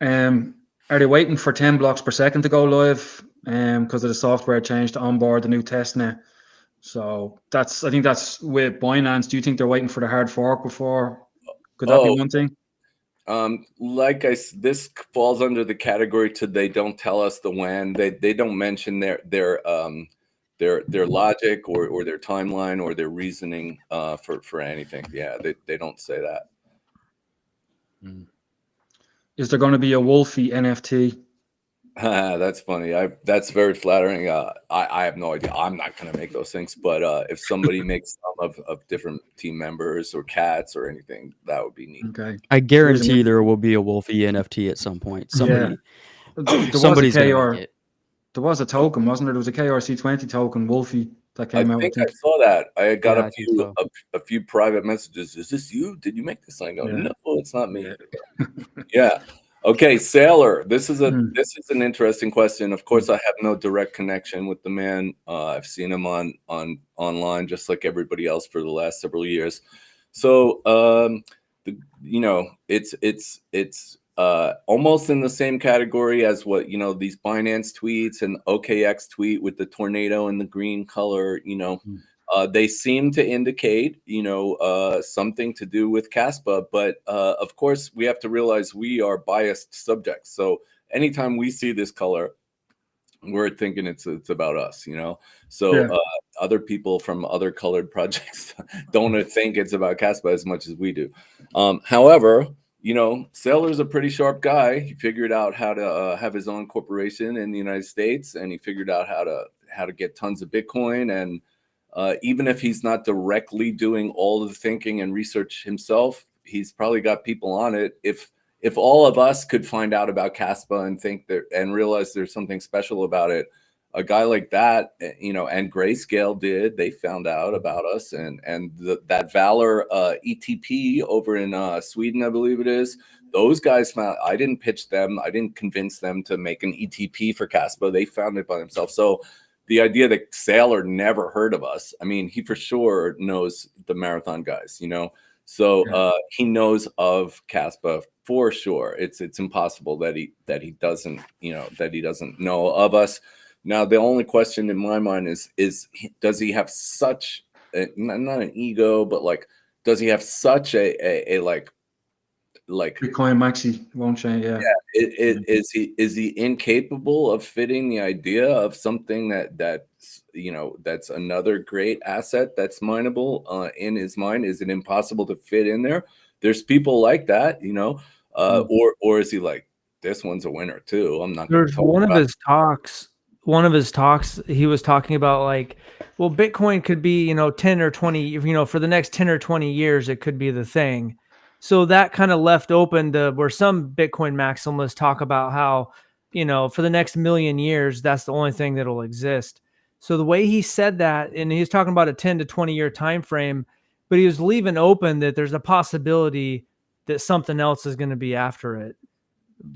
Are they waiting for 10 blocks per second to go live? Because of the software change to onboard the new testnet. So I think that's with Binance. Do you think they're waiting for the hard fork before? Could that be one thing? This falls under the category to they don't tell us the when. They don't mention their logic or their timeline or their reasoning for anything. Yeah, they don't say that. Is there going to be a Wolfie NFT? That's funny. That's very flattering. I have no idea. I'm not going to make those things, but if somebody makes some of different team members or cats or anything, that would be neat. Okay. I guarantee there will be a Wolfie NFT at some point. Somebody, somebody's going to make it. There was a token, wasn't there? There was a KRC20 token, Wolfie, that came out. I think I saw that. I got a few private messages. Is this you? Did you make this? I go, no, it's not me. Yeah. Yeah. Okay, Saylor. This is an interesting question. Of course, I have no direct connection with the man. I've seen him online, just like everybody else, for the last several years. So, it's almost in the same category as what these Binance tweets and OKX tweet with the tornado and the green color. They seem to indicate, something to do with Kaspa, but of course we have to realize we are biased subjects. So anytime we see this color, we're thinking it's about us, So other people from other colored projects don't think it's about Kaspa as much as we do. However, Saylor's a pretty sharp guy. He figured out how to have his own corporation in the United States, and he figured out how to get tons of Bitcoin. And even if he's not directly doing all of the thinking and research himself, he's probably got people on it. If all of us could find out about Kaspa and think that and realize there's something special about it, a guy like that, and Grayscale they found out about us, and that Valor ETP over in Sweden, I believe it is. Those guys found. I didn't pitch them. I didn't convince them to make an ETP for Kaspa. They found it by themselves. So the idea that Saylor never heard of us, I mean, he for sure knows the marathon guys, So he knows of Kaspa for sure. It's impossible that he doesn't know of us. Now, the only question in my mind is does he have such not an ego, but does he have such a like Bitcoin maxi won't change? Yeah. Is he incapable of fitting the idea of something that's another great asset that's mineable in his mind? Is it impossible to fit in there? There's people like that, or is he like, this one's a winner too? I'm not. There's one of his talks, he was talking about well, Bitcoin could be, 10 or 20, for the next 10 or 20 years, it could be the thing. So that kind of left open where some Bitcoin maximalists talk about how, for the next million years, that's the only thing that'll exist. So the way he said that, and he's talking about a 10 to 20 year time frame, but he was leaving open that there's a possibility that something else is going to be after it.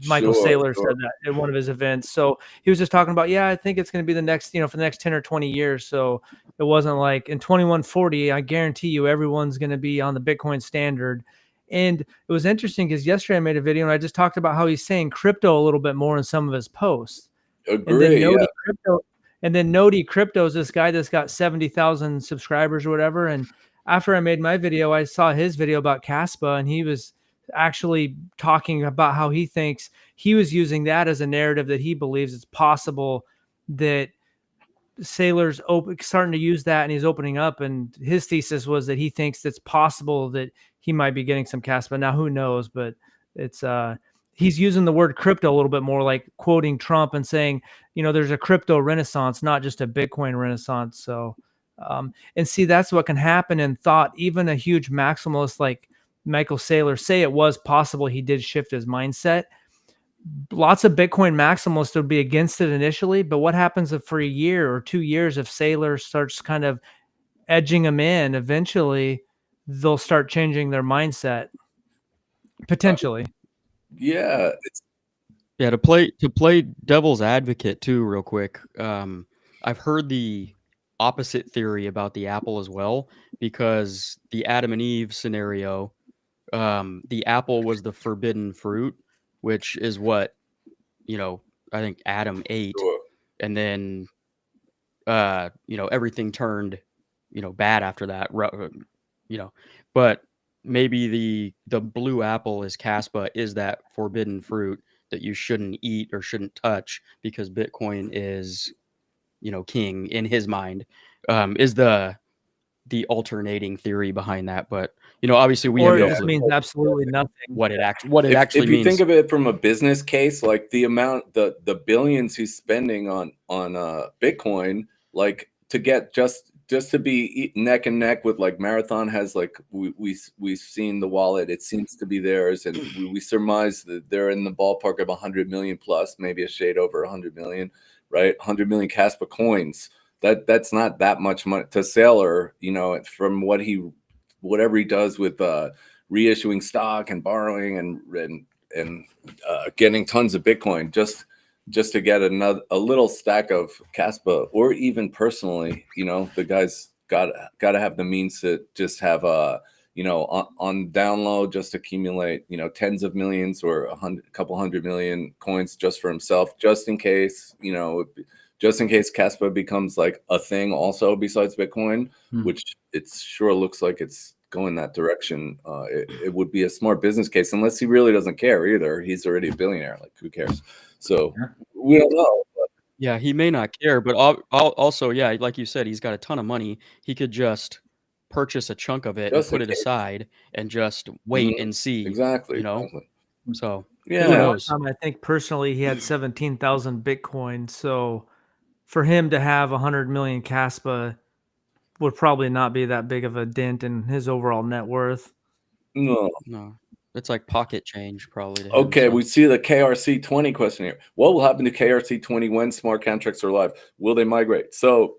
Michael Saylor said that at one of his events. So he was just talking about, I think it's going to be the next, for the next 10 or 20 years. So it wasn't like in 2140, I guarantee you everyone's going to be on the Bitcoin standard. And it was interesting because yesterday I made a video and I just talked about how he's saying crypto a little bit more in some of his posts. Agree, and then Noti Crypto is this guy that's got 70,000 subscribers or whatever. And after I made my video, I saw his video about Kaspa, and he was actually talking about how he thinks he was using that as a narrative that he believes it's possible that Saylor's starting to use that and he's opening up. And his thesis was that he thinks it's possible that he might be getting some Kaspa. Now, who knows? But it's he's using the word crypto a little bit more, like quoting Trump and saying, there's a crypto renaissance, not just a Bitcoin renaissance. So, and see, that's what can happen in thought. Even a huge maximalist like Michael Saylor, say it was possible he did shift his mindset. Lots of Bitcoin maximalists would be against it initially, but what happens if for a year or 2 years, if Saylor starts kind of edging them in, eventually they'll start changing their mindset, potentially. To play devil's advocate too, real quick. I've heard the opposite theory about the apple as well, because the Adam and Eve scenario, the apple was the forbidden fruit, which is what, I think Adam ate, Sure. and then, everything turned, bad after that, but maybe the blue apple is Kaspa, is that forbidden fruit that you shouldn't eat or shouldn't touch because Bitcoin is, king in his mind, is the alternating theory behind that. But, obviously we Or have it no just clue means absolutely nothing. what it actually If you means. think of it from a business case, like the amount, the billions he's spending on Bitcoin, like to get just to be neck and neck with like Marathon has, like we've seen the wallet, it seems to be theirs, and we surmise that they're in the ballpark of 100 million plus, maybe a shade over 100 million, right? 100 million Kaspa coins. That's not that much money to Saylor, from whatever he does with reissuing stock and borrowing and getting tons of Bitcoin just to get a little stack of Kaspa, or even personally, the guy's got to have the means to just have on download, just accumulate tens of millions or a couple hundred million coins just for himself, just in case Kaspa becomes like a thing also besides Bitcoin, which it sure looks like it's going that direction. It would be a smart business case, unless he really doesn't care either. He's already a billionaire. Like, who cares? So we don't know. Yeah, he may not care, but also, yeah, like you said, he's got a ton of money. He could just purchase a chunk of it and Just in put it case. aside and just wait and see. Exactly. So who Yeah. knows? I think personally he had 17,000 Bitcoin. So for him to have 100 million Kaspa would probably not be that big of a dent in his overall net worth. No. It's like pocket change probably to him. Okay, we see the KRC20 question here. What will happen to KRC20 when smart contracts are live? Will they migrate? So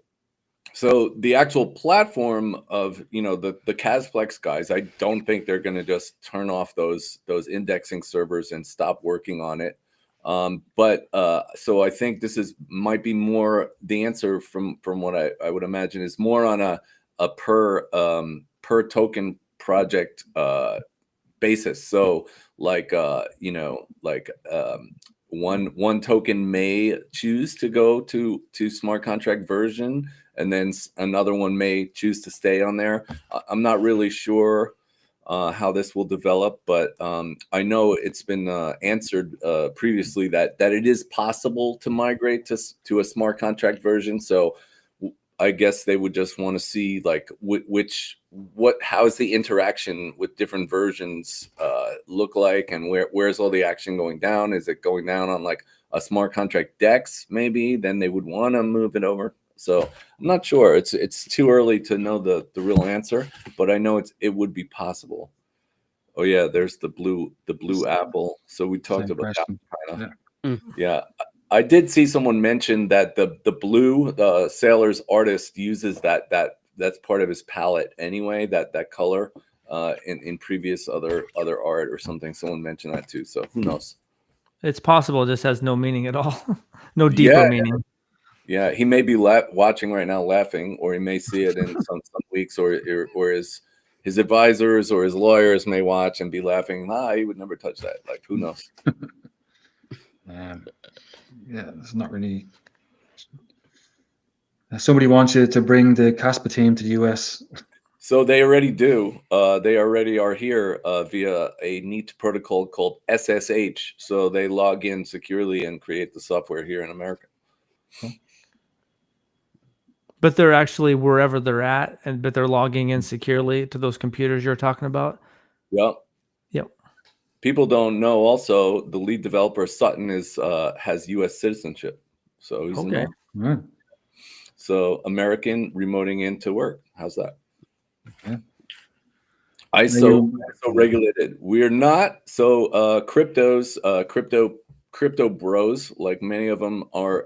the actual platform of the Kasplex guys, I don't think they're going to just turn off those indexing servers and stop working on it. But so I think this might be more the answer from what I would imagine is more on a per token project basis. So like one token may choose to go to smart contract version, and then another one may choose to stay on there. I'm not really sure how this will develop, but I know it's been answered previously that it is possible to migrate to a smart contract version. So I guess they would just want to see like how's the interaction with different versions look like, and where's all the action going down? Is it going down on like a smart contract DEX maybe? Then they would want to move it over. So I'm not sure. It's too early to know the real answer, but I know it would be possible. Oh yeah, there's the blue apple. So we talked about that kind of. Yeah. I did see someone mention that the blue, the Saylor's artist uses that's part of his palette anyway, that color in previous other art or something. Someone mentioned that too. So who knows? It's possible. It just has no meaning at all. No deeper meaning. Yeah, he may be watching right now laughing, or he may see it in some weeks, or his advisors or his lawyers may watch and be laughing. He would never touch that. Like, who knows? Yeah, it's not really. Somebody wants you to bring the Kaspa team to the US. So they already do. They already are here via a neat protocol called SSH. So they log in securely and create the software here in America. But they're actually wherever they're at, but they're logging in securely to those computers you're talking about. Yep. People don't know also the lead developer Sutton has U.S. citizenship, so he's okay. So American remoting in to work. How's that? Yeah. ISO regulated. We're not. So crypto bros, like many of them, are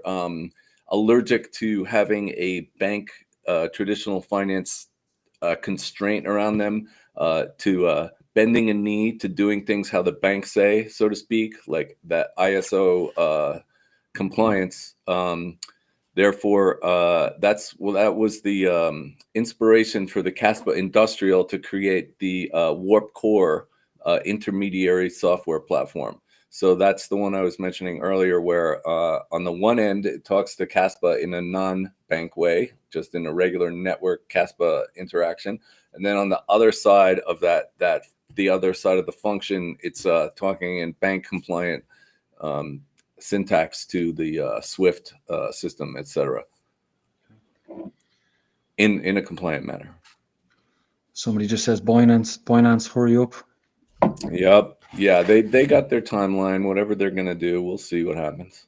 allergic to having a bank traditional finance constraint around them, to bending a knee to doing things how the banks say, so to speak, like that ISO compliance. Therefore, that was the inspiration for the Kaspa Industrial to create the Warp Core intermediary software platform. So that's the one I was mentioning earlier, where on the one end, it talks to Kaspa in a non-bank way, just in a regular network Kaspa interaction. And then on the other side of the other side of the function, it's talking in bank compliant syntax to the Swift system, etc., in a compliant manner. Somebody just says Binance, hurry up. Yep. Yeah, they got their timeline. Whatever they're gonna do, we'll see what happens.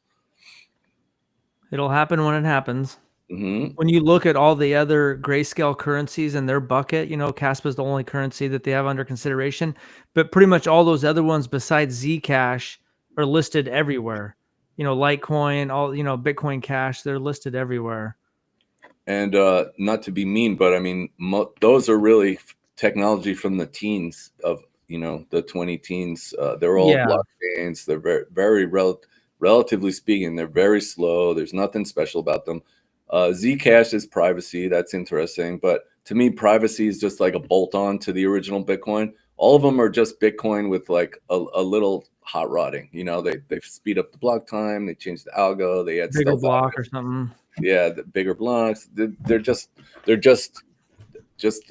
It'll happen when it happens. Mm-hmm. When you look at all the other grayscale currencies in their bucket, you know, Kaspa is the only currency that they have under consideration, but pretty much all those other ones besides Zcash are listed everywhere. You know, Litecoin, all, you know, Bitcoin Cash, they're listed everywhere. And not to be mean, but I mean, those are really technology from the teens of, you know, the 20 teens. They're all blockchains. They're very relatively speaking, they're very slow. There's nothing special about them. Zcash is privacy. That's interesting. But to me, privacy is just like a bolt on to the original Bitcoin. All of them are just Bitcoin with like a little hot rodding. You know, they speed up the block time. They change the algo. They add bigger block or something. Yeah, the bigger blocks. They're just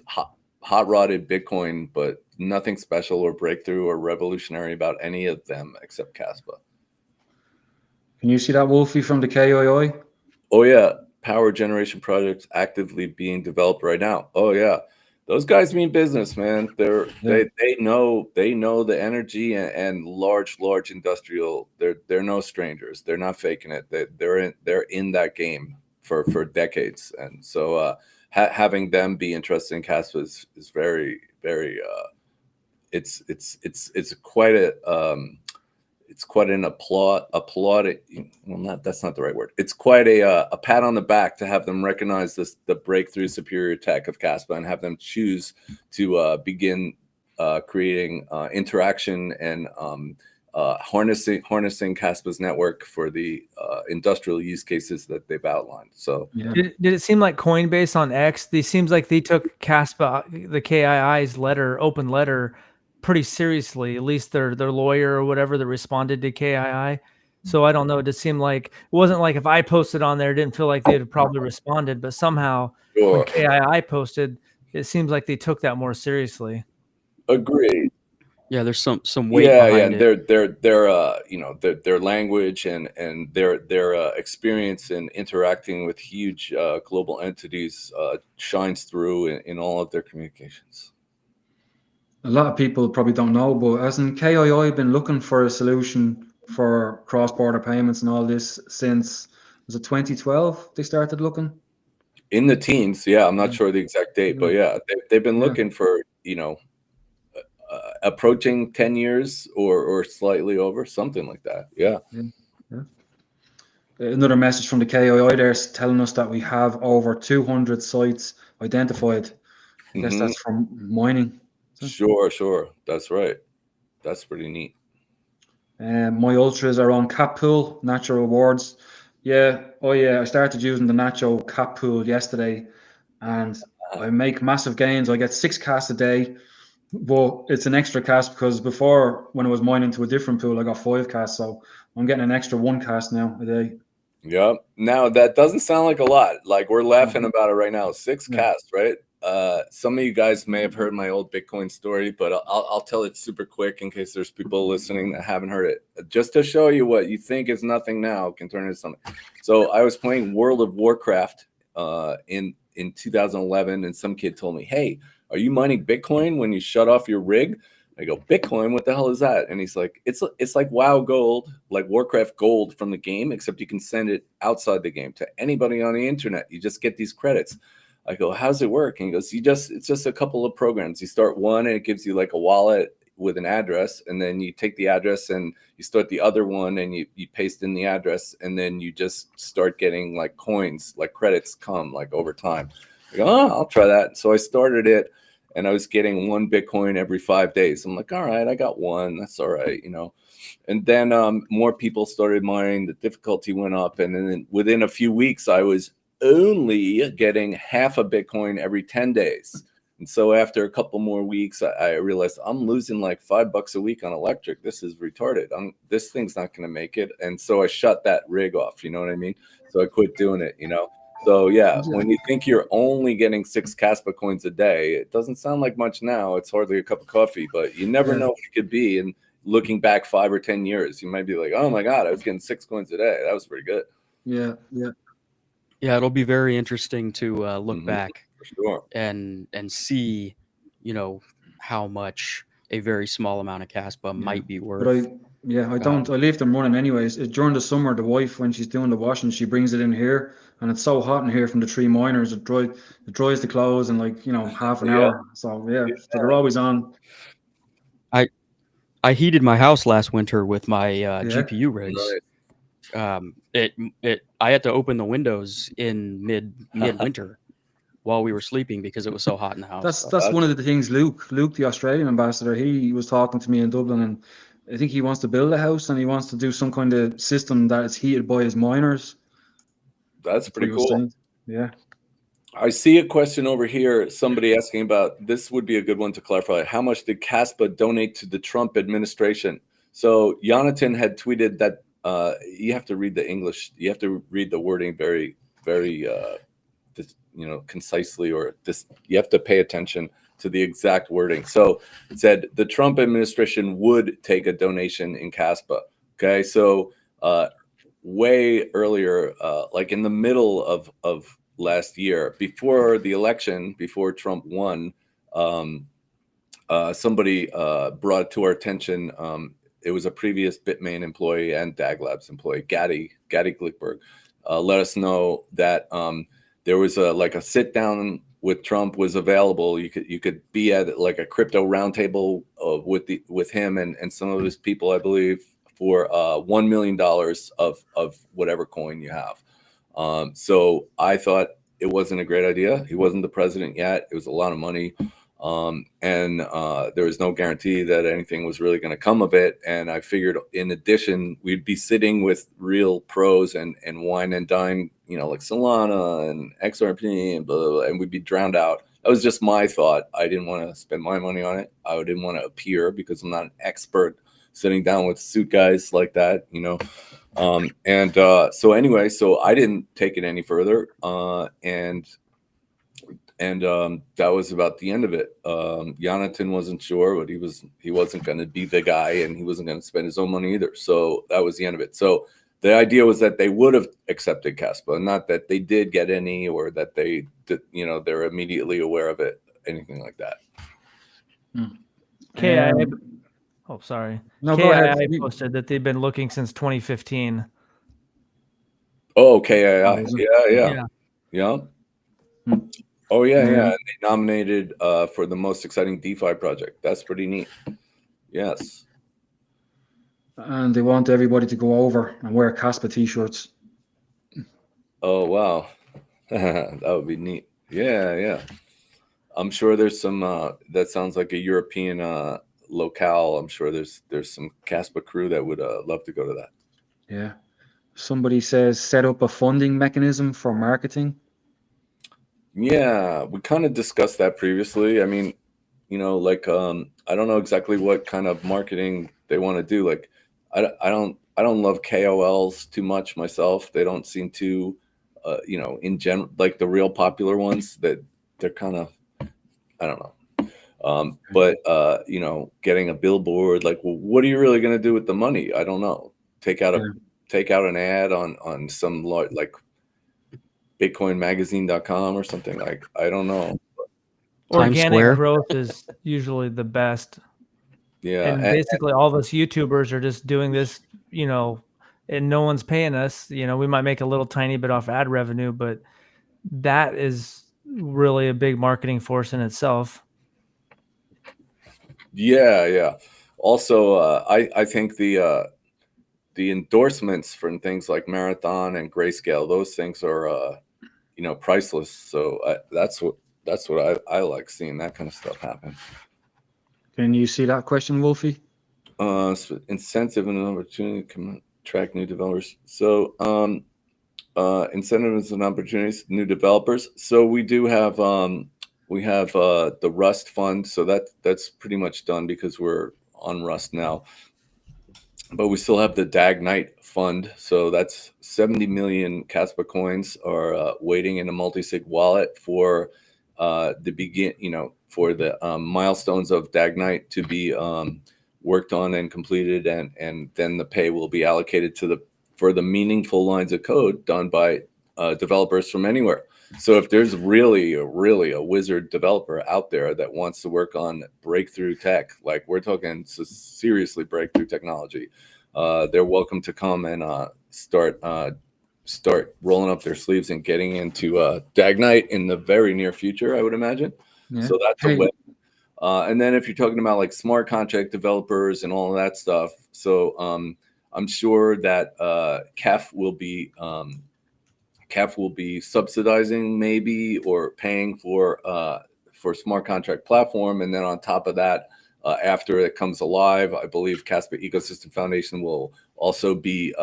hot rodded Bitcoin, but nothing special or breakthrough or revolutionary about any of them except Kaspa. Can you see that, Wolfie, from the KII? Oh yeah, power generation projects actively being developed right now. Oh yeah, those guys mean business, man. They know the energy and large industrial. They're no strangers. They're not faking it. They're in that game for decades, and so having them be interested in Kaspa is very it's quite an applauded. Well, that's not the right word. It's quite a pat on the back to have them recognize the breakthrough superior tech of Kaspa and have them choose to begin creating interaction and harnessing Kaspa's network for the industrial use cases that they've outlined. So did it seem like Coinbase on X? They seems like they took Kaspa, the KII's open letter, pretty seriously. At least their lawyer or whatever that responded to KII. So I don't know. It just seemed like it wasn't like if I posted on there, it didn't feel like they'd have probably responded. But somehow when KII posted, it seems like they took that more seriously. Agreed. Yeah, there's some weight behind it. Their language and their experience in interacting with huge global entities shines through in all of their communications. A lot of people probably don't know, but hasn't KII been looking for a solution for cross-border payments and all this since, was it 2012 they started looking? In the teens, yeah. I'm not sure the exact date, but yeah, they've been looking for, approaching 10 years or slightly over, something like that. Yeah. Another message from the KII there is telling us that we have over 200 sites identified. I guess that's from mining. Sure. That's right. That's pretty neat. My ultras are on Cap Pool, natural rewards. Yeah. Oh yeah. I started using the Nacho Cap Pool yesterday and I make massive gains. I get 6 casts a day, but it's an extra cast because before when I was mining to a different pool, I got 5 casts. So I'm getting an extra 1 cast now a day. Yep. Now that doesn't sound like a lot. Like we're laughing about it right now. 6 casts, right? Some of you guys may have heard my old Bitcoin story, but I'll tell it super quick in case there's people listening that haven't heard it. Just to show you what you think is nothing now can turn into something. So I was playing World of Warcraft in 2011, and some kid told me, "Hey, are you mining Bitcoin when you shut off your rig?" I go, "Bitcoin? What the hell is that?" And he's like, "It's like WoW Gold, like Warcraft Gold from the game, except you can send it outside the game to anybody on the internet. You just get these credits." I go, "How's it work?" And he goes, it's just a couple of programs. You start one and it gives you like a wallet with an address, and then you take the address and you start the other one and you paste in the address, and then you just start getting like coins, like credits come like over time. I go, "Oh, I'll try that." So I started it, and I was getting 1 Bitcoin every 5 days. I'm like, all right, I got one. That's all right, you know. And then more people started mining. The difficulty went up, and then within a few weeks, I was only getting half a Bitcoin every 10 days. And so after a couple more weeks, I realized I'm losing like $5 a week on electric. This is retarded. This thing's not going to make it. And so I shut that rig off. You know what I mean? So I quit doing it, you know? So yeah, when you think you're only getting 6 Kaspa coins a day, it doesn't sound like much now. It's hardly a cup of coffee, but you never know what it could be. And looking back 5 or 10 years, you might be like, oh my God, I was getting 6 coins a day. That was pretty good. Yeah. Yeah, it'll be very interesting to look back For sure. and see, you know, how much a very small amount of Kaspa might be worth. But I leave them running anyways. During the summer, the wife, when she's doing the washing, she brings it in here, and it's so hot in here from the 3 miners. It dries the clothes in like, you know, half an hour. So so they're always on. I heated my house last winter with my GPU rigs. Right. I had to open the windows in mid-winter while we were sleeping because it was so hot in the house. That's one of the things. Luke, the Australian ambassador, he was talking to me in Dublin, and I think he wants to build a house, and he wants to do some kind of system that is heated by his miners. That's pretty cool. Yeah. I see a question over here. Somebody asking about, this would be a good one to clarify. How much did Kaspa donate to the Trump administration? So Jonathan had tweeted that you have to read the English. You have to read the wording very, very, you know, concisely, or this. You have to pay attention to the exact wording. So it said the Trump administration would take a donation in Kaspa. Okay, so way earlier, like in the middle of last year, before the election, before Trump won, somebody brought it to our attention. It was a previous Bitmain employee and DAG Labs employee, Gaddy Glickberg, let us know that there was a sit down with Trump was available. You could be at like a crypto roundtable with him and some of his people, I believe, for $1 million of whatever coin you have. So I thought it wasn't a great idea. He wasn't the president yet. It was a lot of money. And there was no guarantee that anything was really going to come of it. And I figured, in addition, we'd be sitting with real pros and wine and dine, you know, like Solana and XRP and blah, blah, blah, and we'd be drowned out. That was just my thought. I didn't want to spend my money on it. I didn't want to appear, because I'm not an expert sitting down with suit guys like that, you know. So anyway, so I didn't take it any further. And that was about the end of it. Jonathan wasn't sure, but he wasn't going to be the guy, and he wasn't going to spend his own money either. So that was the end of it. So the idea was that they would have accepted Kaspa, not that they did get any, or that they did, you know, they're immediately aware of it, anything like that. KIA, oh, sorry. No, go ahead. KIA posted that they've been looking since 2015. Oh, KIA. Yeah. Oh, yeah. And they nominated for the most exciting DeFi project. That's pretty neat. Yes. And they want everybody to go over and wear Kaspa t-shirts. Oh, wow. That would be neat. Yeah. I'm sure there's some, that sounds like a European locale. I'm sure there's some Kaspa crew that would love to go to that. Yeah. Somebody says set up a funding mechanism for marketing. Yeah, we kind of discussed that previously. I mean, you know, like I don't know exactly what kind of marketing they want to do. Like, I don't love KOLs too much myself. They don't seem to, you know, in general, like the real popular ones, that they're kind of, I don't know. But you know, getting a billboard, like, well, what are you really going to do with the money? I don't know. Take out an ad on some like bitcoinmagazine.com or something, like, I don't know. Organic growth is usually the best. Yeah. And basically all of us YouTubers are just doing this, you know, and no one's paying us. You know, we might make a little tiny bit off ad revenue, but that is really a big marketing force in itself. Yeah. Also, I think the endorsements from things like Marathon and Grayscale, those things are, you know, priceless. So that's that's what I like seeing, that kind of stuff happen. Can you see that question, Wolfie? So incentive and an opportunity to attract new developers. So incentives and opportunities, new developers. So we do have the Rust fund. So that's pretty much done because we're on Rust now. But we still have the Dagnite fund. So that's 70 million Kaspa coins are waiting in a multi-sig wallet for for the milestones of Dagnite to be worked on and completed, and then the pay will be allocated for the meaningful lines of code done by developers from anywhere. So if there's really a wizard developer out there that wants to work on breakthrough tech, like we're talking seriously breakthrough technology, they're welcome to come and start rolling up their sleeves and getting into Dagnite in the very near future, I would imagine. Yeah. So that's a way. And then if you're talking about like smart contract developers and all of that stuff, so I'm sure that CAF will be subsidizing maybe or paying for smart contract platform, and then on top of that, after it comes alive, I believe Kaspa Ecosystem Foundation will also be.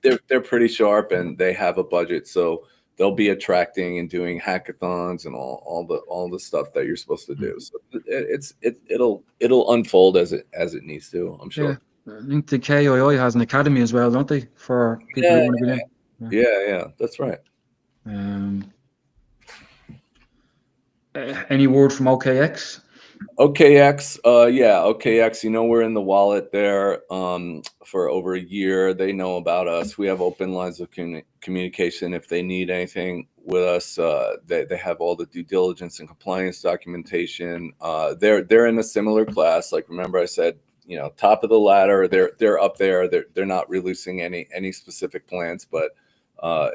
They're pretty sharp and they have a budget, so they'll be attracting and doing hackathons and all the stuff that you're supposed to do. So it'll unfold as it needs to, I'm sure. Yeah. I think the KII has an academy as well, don't they, for people who want to get in? Yeah, that's right. Any word from OKX? OKX, OKX, we're in the wallet there for over a year. They know about us. We have open lines of communication. If they need anything with us, they have all the due diligence and compliance documentation. They're in a similar class. Like, remember I said, top of the ladder, they're up there. They're not releasing any specific plans, but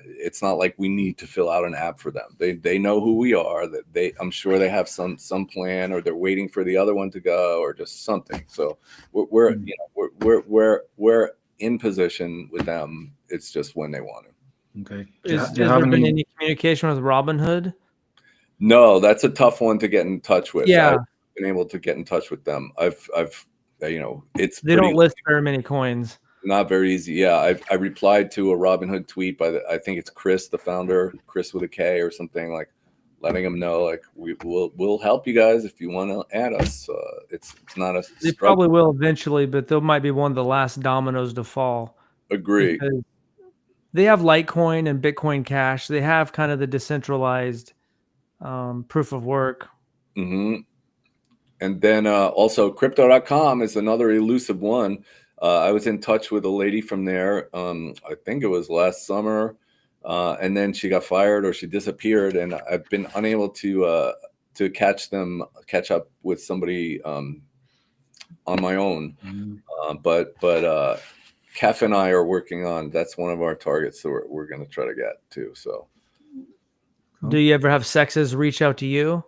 it's not like we need to fill out an app for them. They know who we are. That I'm sure they have some plan, or they're waiting for the other one to go, or just something. So we're in position with them. It's just when they want to. Okay. Has there been any communication with Robinhood? No, that's a tough one to get in touch with. Yeah, I've been able to get in touch with them. they don't list very many coins. Not very easy. Yeah, I replied to a Robinhood tweet by I think it's Chris, the founder, Chris with a K or something, like letting him know like we'll help you guys if you want to add us. It's not a struggle. They probably will eventually, but they might be one of the last dominoes to fall. Agree. They have Litecoin and Bitcoin Cash. They have kind of the decentralized proof of work. Mm-hmm. And then also crypto.com is another elusive one. I was in touch with a lady from there. I think it was last summer, and then she got fired or she disappeared, and I've been unable to catch up with somebody on my own. But Kef and I are working on. That's one of our targets that we're going to try to get to. So, do you ever have sexes reach out to you?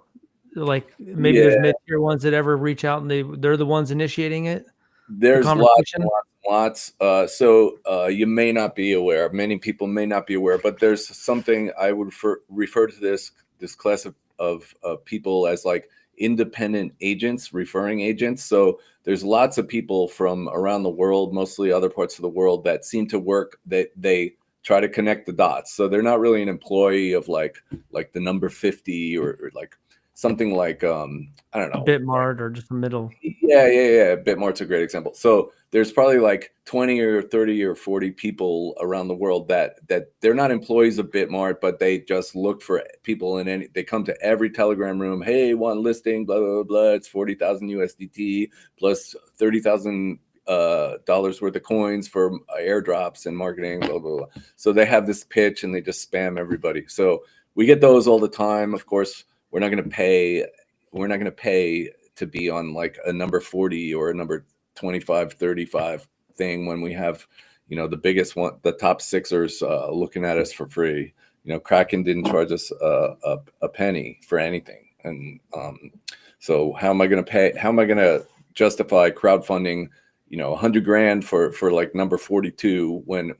Like maybe there's mid-tier ones that ever reach out and they're the ones initiating it. There's lots. So you may not be aware. Many people may not be aware, but there's something I would refer to this class of people as like independent agents, referring agents. So there's lots of people from around the world, mostly other parts of the world, that seem to work. That they try to connect the dots. So they're not really an employee of like the number 50 or like something like I don't know, Bitmart or just the middle. Yeah. Bitmart's a great example. So there's probably like 20 or 30 or 40 people around the world that they're not employees of Bitmart, but they just look for people in they come to every Telegram room. Hey, one listing, blah, blah, blah. It's 40,000 USDT plus $30,000 worth of coins for airdrops and marketing, blah, blah, blah. So they have this pitch and they just spam everybody. So we get those all the time. Of course, we're not going to pay to be on like a number 40 or a number 25, 35 thing when we have, the biggest one, the top sixers looking at us for free. Kraken didn't charge us a penny for anything. And so how am I going to pay? How am I going to justify crowdfunding, $100,000 for like number 42 when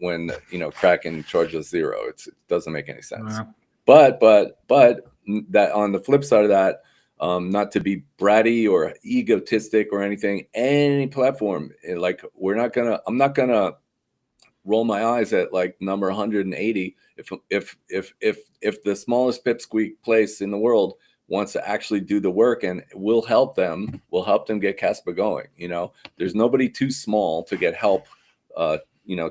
Kraken charges $0? It doesn't make any sense. Wow. But that on the flip side of that, not to be bratty or egotistic or anything, any platform, like I'm not gonna roll my eyes at like number 180 if the smallest pipsqueak place in the world wants to actually do the work, and we'll help them get Kaspa going. You know, there's nobody too small to get help,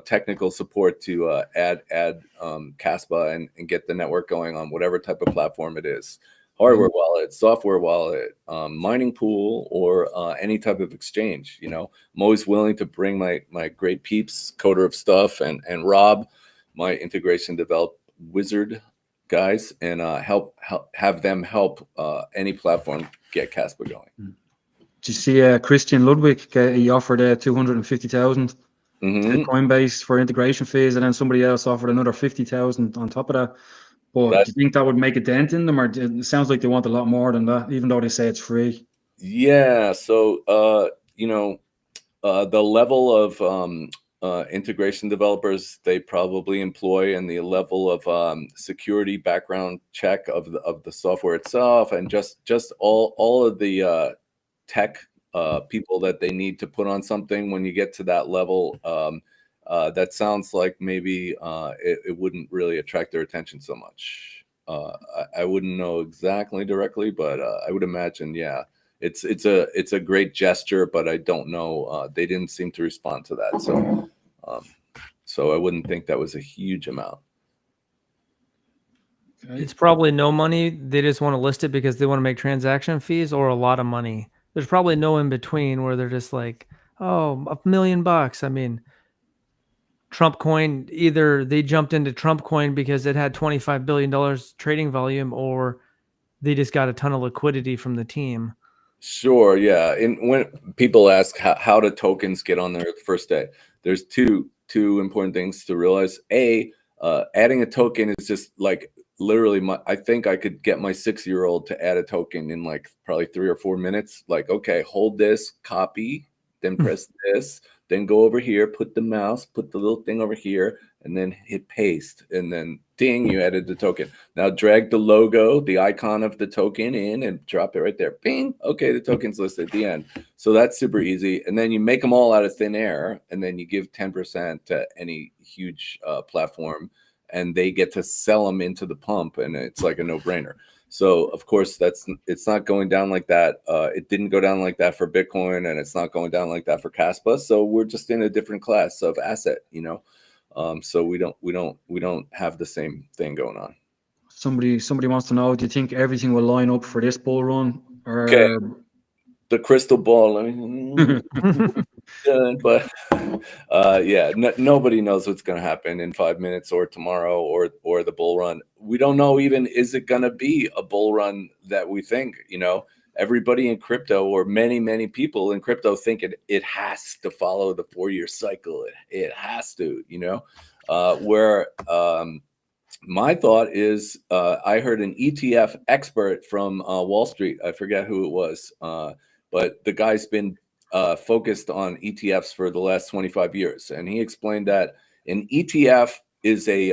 technical support to add Kaspa and get the network going on whatever type of platform it is. Hardware wallet, software wallet, mining pool, or any type of exchange. You know, I'm always willing to bring my great peeps, Coder of Stuff, and Rob, my integration develop wizard guys, and have them help any platform get Kaspa going. Did you see Christian Ludwig? He offered 250,000 to Coinbase for integration fees, and then somebody else offered another 50,000 on top of that. But do you think that would make a dent in them, or it sounds like they want a lot more than that, even though they say it's free? Yeah. So, the level of integration developers they probably employ, and the level of security background check of the software itself, and just all of the tech people that they need to put on something when you get to that level. That sounds like maybe it wouldn't really attract their attention so much. I wouldn't know exactly directly, but I would imagine, yeah, it's a great gesture, but I don't know. They didn't seem to respond to that, so I wouldn't think that was a huge amount. Okay. It's probably no money. They just want to list it because they want to make transaction fees, or a lot of money. There's probably no in between where they're just like, oh, $1 million. I mean, Trump coin, either they jumped into Trump coin because it had $25 billion trading volume, or they just got a ton of liquidity from the team. Sure, yeah. And when people ask how do tokens get on there the first day, there's two important things to realize. Adding a token is just like literally I think I could get my 6-year-old to add a token in like probably 3 or 4 minutes. Like, okay, hold this, copy, then press this, then go over here, put the mouse, put the little thing over here, and then hit paste, and then ding, you added the token. Now drag the logo, the icon of the token in, and drop it right there. Bing. Okay, the token's listed at the end. So that's super easy. And then you make them all out of thin air, and then you give 10% to any huge platform, and they get to sell them into the pump, and it's like a no-brainer. So of course it's not going down like that. It didn't go down like that for Bitcoin, and it's not going down like that for Kaspa. So we're just in a different class of asset, you know. So we don't have the same thing going on. Somebody wants to know, do you think everything will line up for this bull run? Or... Okay, the crystal ball. I mean, but yeah, nobody knows what's going to happen in 5 minutes or tomorrow or the bull run. We don't know even, is it going to be a bull run that we think, you know? Everybody in crypto, or many people in crypto, think it has to follow the 4-year cycle. It has to, you know, where my thought is, I heard an ETF expert from Wall Street. I forget who it was, but the guy's been focused on ETFs for the last 25 years. And he explained that an ETF is a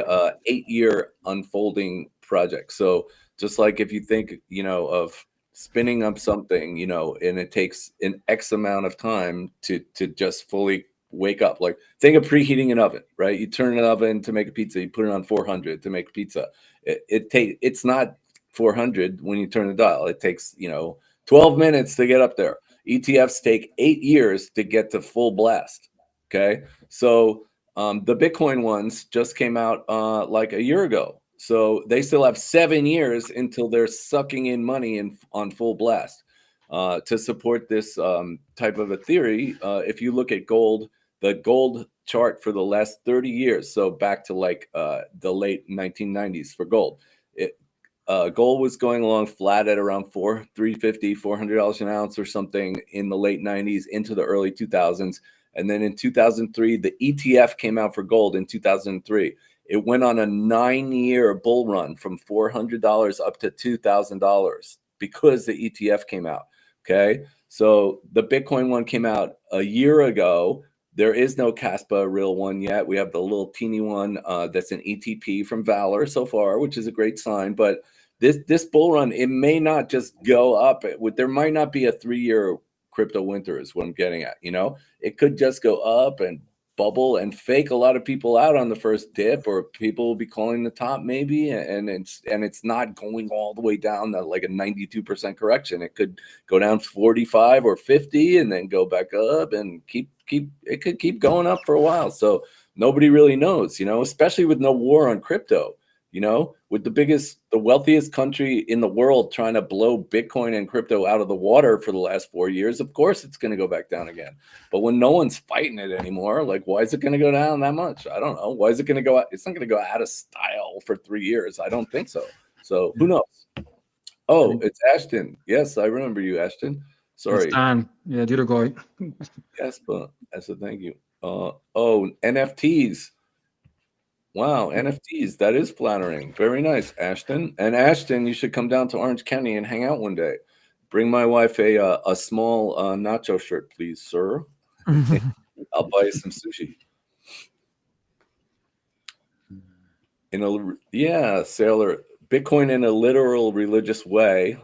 8-year unfolding project. So just like if you think, you know, of spinning up something, you know, and it takes an X amount of time to just fully wake up. Like, think of preheating an oven, right? You turn an oven to make a pizza, you put it on 400 to make pizza. It's not 400 when you turn the dial. It takes, you know, 12 minutes to get up there. ETFs take 8 years to get to full blast. Okay. So the Bitcoin ones just came out like a year ago. So they still have 7 years until they're sucking in money on full blast. To support this type of a theory, if you look at gold, the gold chart for the last 30 years, so back to like the late 1990s for gold, gold was going along flat at around $350, $400 an ounce or something in the late 90s into the early 2000s. And then in 2003, the ETF came out for gold in 2003. It went on a 9-year bull run from $400 up to $2,000 because the ETF came out. Okay. So the Bitcoin one came out a year ago. There is no Kaspa real one yet. We have the little teeny one that's an ETP from Valor so far, which is a great sign. But this bull run, it may not just go up. There might not be a 3-year crypto winter is what I'm getting at. It could just go up and bubble and fake a lot of people out on the first dip, or people will be calling the top maybe, and it's not going all the way down to like a 92% correction. It could go down 45 or 50 and then go back up and it could keep going up for a while. So nobody really knows, especially with no war on crypto. With the wealthiest country in the world trying to blow Bitcoin and crypto out of the water for the last 4 years, of course it's going to go back down again. But when no one's fighting it anymore, like, why is it going to go down that much? I don't know. Why is it going to go? It's not going to go out of style for 3 years. I don't think so. So who knows? Oh, it's Ashton. Yes, I remember you, Ashton. Sorry. It's Dan. Yeah, the other guy. Yes, but I said thank you. Oh, NFTs. Wow, NFTs. That is flattering. Very nice, Ashton. And Ashton, you should come down to Orange County and hang out one day. Bring my wife a small nacho shirt, please, sir. I'll buy you some sushi. Saylor. Bitcoin in a literal religious way.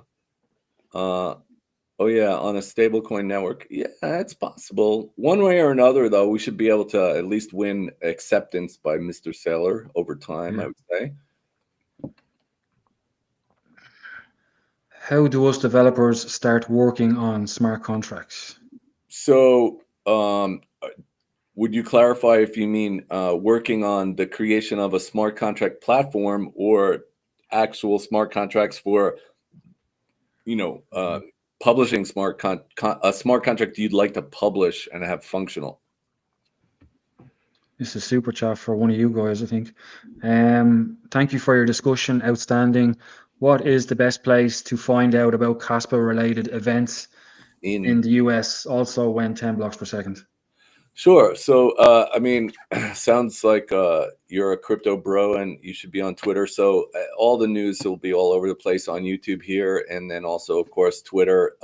Oh yeah, on a stablecoin network. Yeah, it's possible. One way or another, though, we should be able to at least win acceptance by Mr. Saylor over time, I would say. How do us developers start working on smart contracts? So, would you clarify if you mean working on the creation of a smart contract platform, or actual smart contracts for, publishing a smart contract you'd like to publish and have functional? This is super chat for one of you guys, I think. Thank you for your discussion. Outstanding. What is the best place to find out about Kaspa related events in the US? Also, when 10 blocks per second. Sure. So, sounds like you're a crypto bro and you should be on Twitter. So all the news will be all over the place on YouTube here. And then also, of course, Twitter.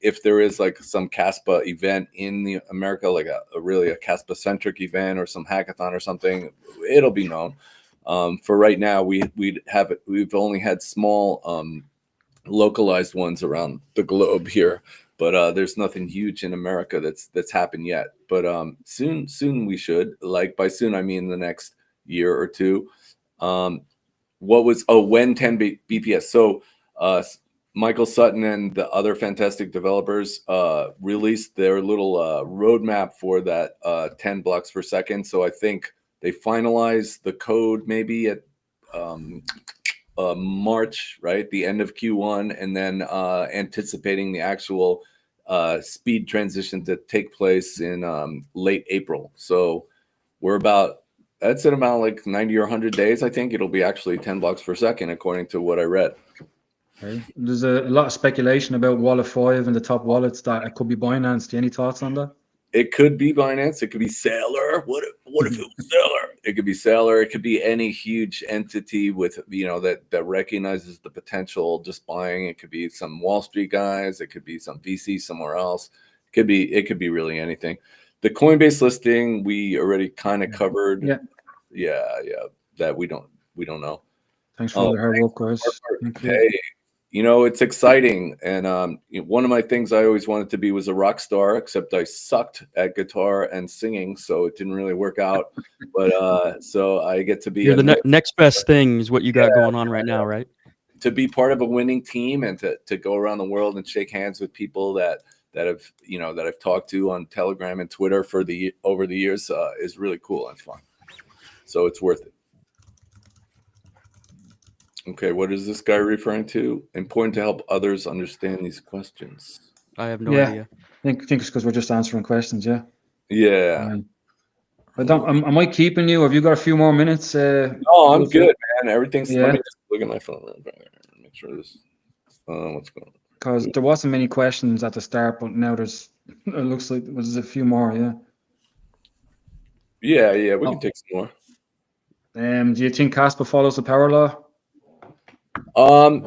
If there is like some Kaspa event in America, like a Kaspa centric event or some hackathon or something, it'll be known. For right now, we've only had small localized ones around the globe here. But there's nothing huge in America that's happened yet. But soon we should. Like, by soon I mean the next year or two. When 10 BPS. So Michael Sutton and the other fantastic developers released their little roadmap for that 10 blocks per second. So I think they finalized the code maybe at March, right? The end of Q1, and then anticipating the actual speed transition to take place in late April. So that's in about like 90 or 100 days. I think it'll be actually 10 blocks per second, according to what I read. Okay. There's a lot of speculation about Wallet 5 and the top wallets that it could be Binance. Any thoughts on that? It could be Binance. It could be Saylor. What if it was Saylor? It could be Saylor. It could be any huge entity with, that recognizes the potential just buying. It could be some Wall Street guys. It could be some VC somewhere else. It could be really anything. The Coinbase listing we already kind of covered. Yeah. That we don't know. Thanks for all the hard work, guys. Hey, it's exciting. And one of my things I always wanted to be was a rock star, except I sucked at guitar and singing, so it didn't really work out. But so I get to be the next best thing is what you got going on right now, right? To be part of a winning team and to go around the world and shake hands with people that I've talked to on Telegram and Twitter over the years is really cool and fun. So it's worth it. Okay, what is this guy referring to? Important to help others understand these questions. I have no idea. I think it's because we're just answering questions. Yeah. Am I keeping you? Have you got a few more minutes? No, I'm good, man. Everything's. Let me just look at my phone. Make sure this. What's going on? Because there wasn't many questions at the start, but now it looks like there's a few more. Yeah. We can take some more. Do you think Kaspa follows the power law? I'm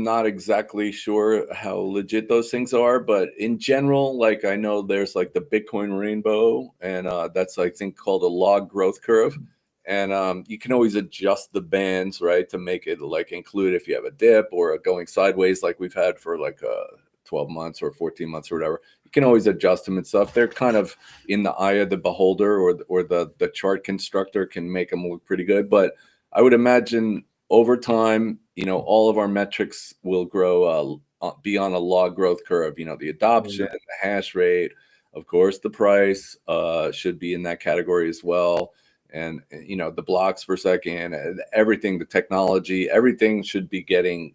not exactly sure how legit those things are, but in general, like, I know there's like the Bitcoin rainbow, and that's, I think, called a log growth curve. And you can always adjust the bands, right, to make it like include if you have a dip or a going sideways like we've had for like 12 months or 14 months or whatever. You can always adjust them and stuff. They're kind of in the eye of the beholder, or the chart constructor can make them look pretty good. But I would imagine over time, all of our metrics will grow, be on a log growth curve. The adoption, the hash rate, of course, the price should be in that category as well. And, the blocks per second, everything, the technology, everything should be getting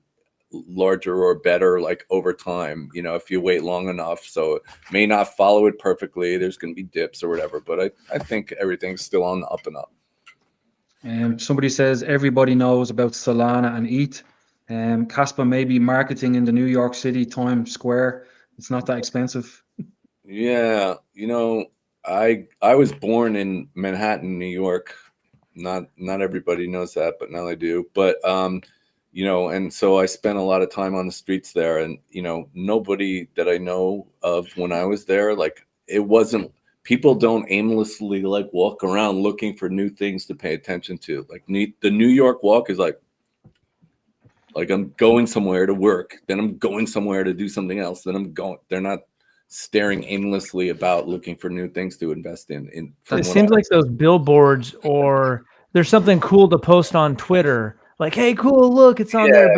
larger or better, like over time, if you wait long enough. So it may not follow it perfectly. There's going to be dips or whatever, but I think everything's still on the up and up. Somebody says everybody knows about Solana and ETH. Kaspa may be marketing in the New York City Times Square. It's not that expensive. Yeah, I was born in Manhattan, New York. Not everybody knows that, but now they do. But and so I spent a lot of time on the streets there, and nobody that I know of when I was there, like, it wasn't, people don't aimlessly like walk around looking for new things to pay attention to. Like the New York walk is like I'm going somewhere to work, then I'm going somewhere to do something else, then they're not staring aimlessly about looking for new things to invest in. It seems like those billboards, or there's something cool to post on Twitter, like, hey, cool, look, it's on there.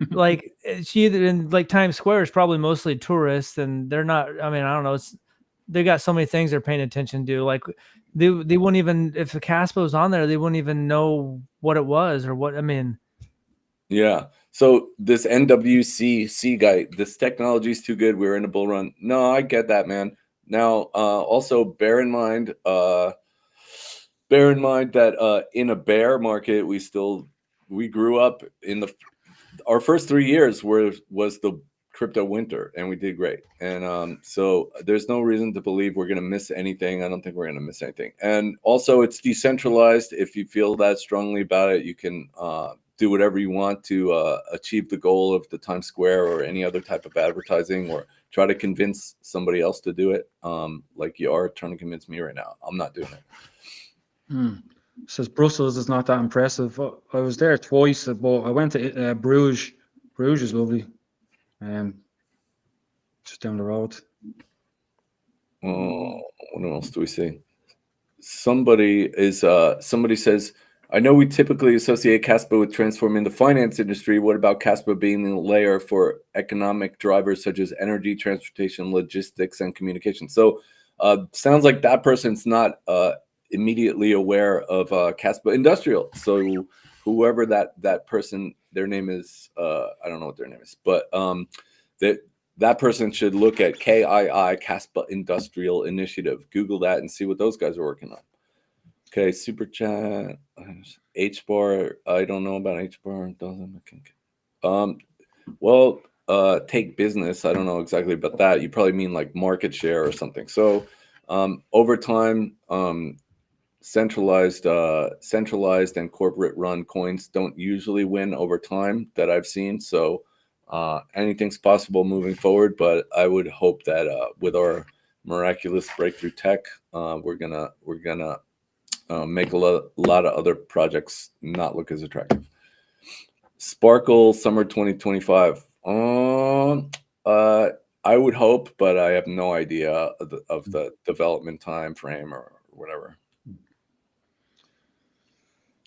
But like, it's either in like Times Square is probably mostly tourists, and they're not, I mean, I don't know, they got so many things they're paying attention to. Like they wouldn't even, if the Kaspa was on there, they wouldn't even know what it was or what, I mean. Yeah. So this NWCC guy, this technology is too good. We're in a bull run. No, I get that, man. Now, also bear in mind that in a bear market, we grew up in our first 3 years was the crypto winter, and we did great. And so there's no reason to believe we're going to miss anything. I don't think we're going to miss anything. And also, it's decentralized. If you feel that strongly about it, you can do whatever you want to achieve the goal of the Times Square or any other type of advertising, or try to convince somebody else to do it, like you are trying to convince me right now. I'm not doing it. Says Brussels is not that impressive. I was there twice, but I went to Bruges. Bruges is lovely. Just down the road. What else do we see? Somebody says, I know we typically associate Kaspa with transforming the finance industry. What about Kaspa being the layer for economic drivers such as energy, transportation, logistics, and communication? So sounds like that person's not immediately aware of Kaspa Industrial. So whoever that person, their name is, I don't know what their name is, but that person should look at KII, Kaspa Industrial Initiative. Google that and see what those guys are working on. Okay, super chat. H-bar. I don't know about H-bar. Well, take business. I don't know exactly about that. You probably mean like market share or something. So over time, centralized and corporate run coins don't usually win over time that I've seen. So anything's possible moving forward, but I would hope that with our miraculous breakthrough tech, we're gonna make a lot of other projects not look as attractive. Sparkle summer 2025. I would hope, but I have no idea of the development time frame or whatever.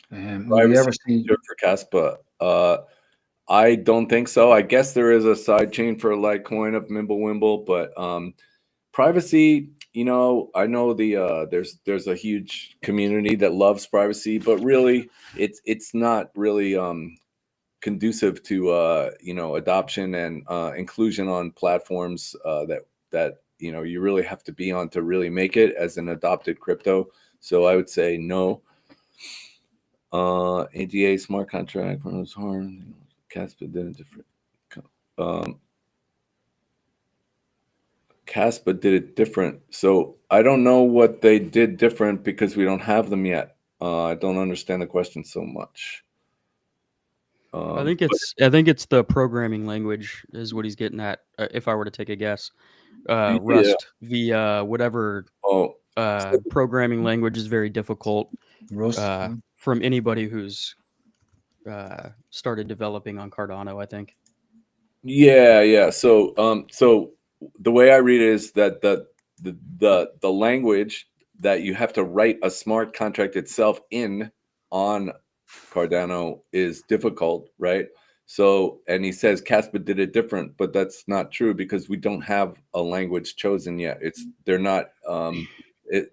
Will you ever see for Kaspa? I don't think so. I guess there is a side chain for Litecoin of Mimblewimble, but privacy, I know there's a huge community that loves privacy, but really it's not really conducive to adoption and inclusion on platforms that you really have to be on to really make it as an adopted crypto. So I would say no. ADA smart contract from his horn. Kaspa did it different. Kaspa did it different. So I don't know what they did different because we don't have them yet. I don't understand the question so much. I think it's the programming language is what he's getting at. If I were to take a guess, Rust via whatever programming language is very difficult Rust. from anybody who's started developing on Cardano, I think. Yeah. So the way I read it is that the language that you have to write a smart contract itself in on Cardano is difficult, right? So, and he says Kaspa did it different, but that's not true because we don't have a language chosen yet. They're not.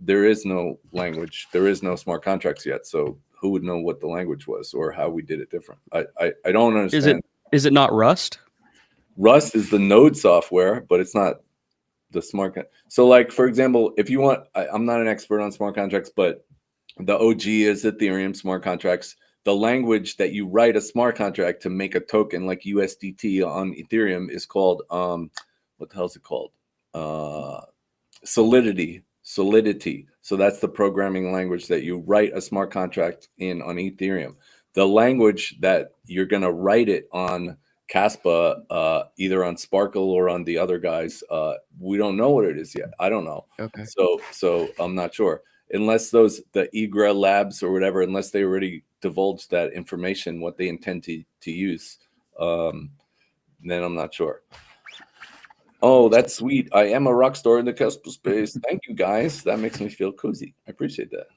There is no language. There is no smart contracts yet. So, who would know what the language was or how we did it different? I don't understand. Is it not Rust? Rust is the node software, but it's not the smart. So, like for example, if you want, I'm not an expert on smart contracts, but the OG is Ethereum smart contracts. The language that you write a smart contract to make a token like USDT on Ethereum is called what the hell is it called? Solidity. So that's the programming language that you write a smart contract in on Ethereum. The language that you're going to write it on Kaspa, either on Sparkle or on the other guys, we don't know what it is yet. I don't know. Okay. So I'm not sure. Unless the IGRA labs or whatever, unless they already divulged that information, what they intend to use, then I'm not sure. Oh, that's sweet. I am a rock star in the Kaspa space. Thank you, guys. That makes me feel cozy. I appreciate that.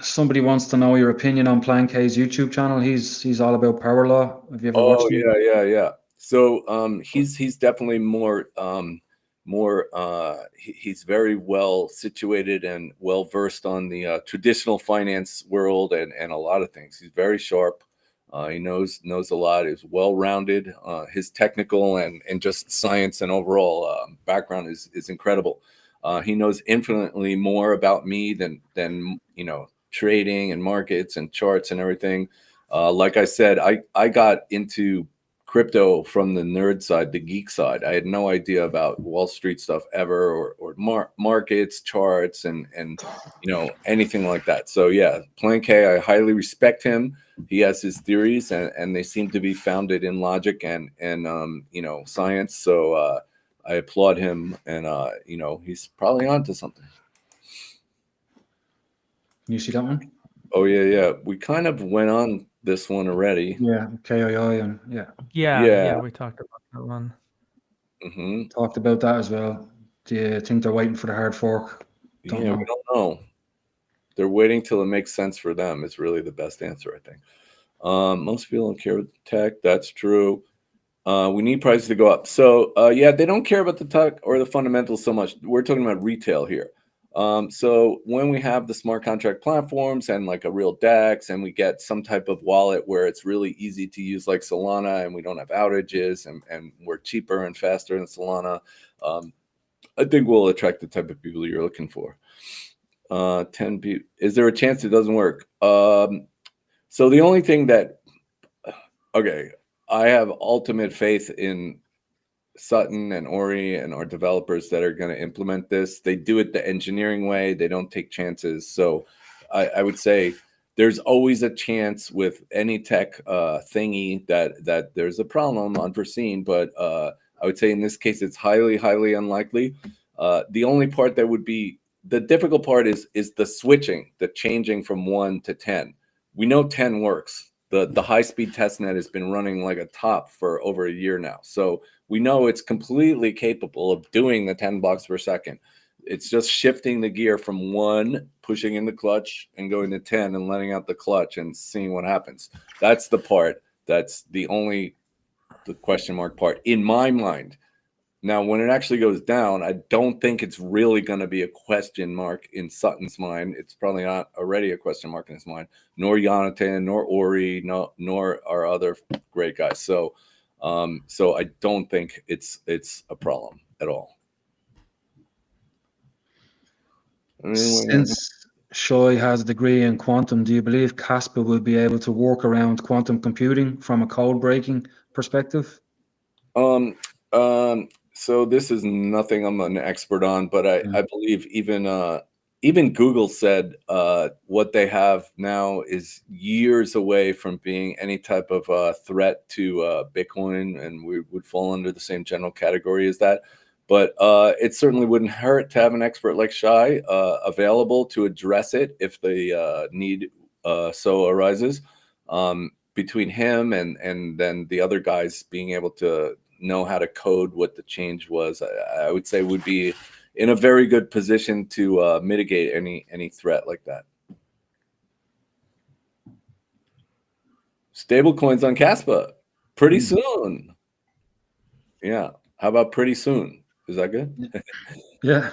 Somebody wants to know your opinion on Plan K's YouTube channel. He's all about power law. Have you ever watched him? Yeah. So he's definitely he's very well situated and well versed on the traditional finance world and a lot of things. He's very sharp. He knows a lot. Is well rounded. His technical and just science and overall background is incredible. He knows infinitely more about me than trading and markets and charts and everything. Like I said, I got into crypto from the nerd side, the geek side. I had no idea about Wall Street stuff ever, or markets, charts, and anything like that. So yeah, Plan K, I highly respect him. He has his theories, and they seem to be founded in logic and science. So I applaud him, and he's probably onto something. You see that one? Oh yeah. We kind of went on this one already. Yeah, KII and Yeah, we talked about that one. Mm-hmm. Talked about that as well. Do you think they're waiting for the hard fork? We don't know. They're waiting till it makes sense for them. Is really the best answer, I think. Most people don't care about the tech. That's true. We need prices to go up. So they don't care about the tech or the fundamentals so much. We're talking about retail here. So when we have the smart contract platforms and like a real DEX, and we get some type of wallet where it's really easy to use like Solana, and we don't have outages, and we're cheaper and faster than Solana, I think we'll attract the type of people you're looking for. 10 people. Is there a chance it doesn't work? So the only thing I have ultimate faith in Sutton and Ori and our developers that are going to implement this. They do it the engineering way. They don't take chances. So I would say there's always a chance with any tech thingy that there's a problem unforeseen. But I would say in this case, it's highly, highly unlikely. The only part that would be the difficult part is the switching, the changing from 1 to 10. We know 10 works. The high-speed testnet has been running like a top for over a year now. So we know it's completely capable of doing the 10 blocks per second. It's just shifting the gear from 1, pushing in the clutch, and going to 10 and letting out the clutch and seeing what happens. That's the part. That's the question mark part in my mind. Now, when it actually goes down, I don't think it's really going to be a question mark in Sutton's mind. It's probably not already a question mark in his mind, nor Jonathan, nor Ori, nor our other great guys. So I don't think it's a problem at all. Since Shoy has a degree in quantum, do you believe Kaspa will be able to work around quantum computing from a code breaking perspective? So this is nothing I'm an expert on, but I believe even Google said what they have now is years away from being any type of threat to Bitcoin, and we would fall under the same general category as that. But it certainly wouldn't hurt to have an expert like Shai available to address it if the need so arises. Between him and then the other guys being able to know how to code what the change was, I would say would be in a very good position to mitigate any threat like that. Stable coins on Kaspa pretty soon. Yeah. How about pretty soon? Is that good? Yeah.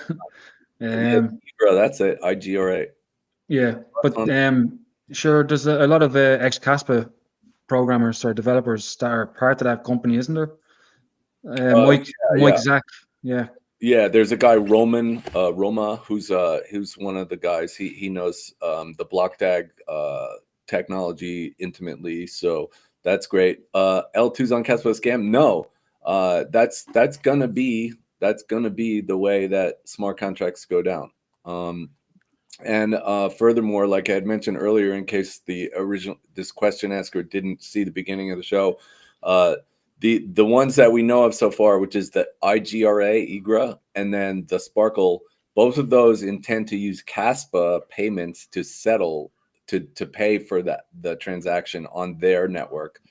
Bro, that's it. IGRA. Yeah, but sure, there's a lot of ex-Kaspa programmers or developers that are part of that company, isn't there? Mike Zach, yeah. Yeah, there's a guy Roma who's one of the guys. He knows the BlockTag technology intimately, so that's great. L2's on Kaspa scam. No, that's gonna be the way that smart contracts go down. And furthermore, like I had mentioned earlier, in case this question asker didn't see the beginning of the show, the ones that we know of so far, which is the IGRA, and then the Sparkle, both of those intend to use Kaspa payments to settle to pay for the transaction on their network,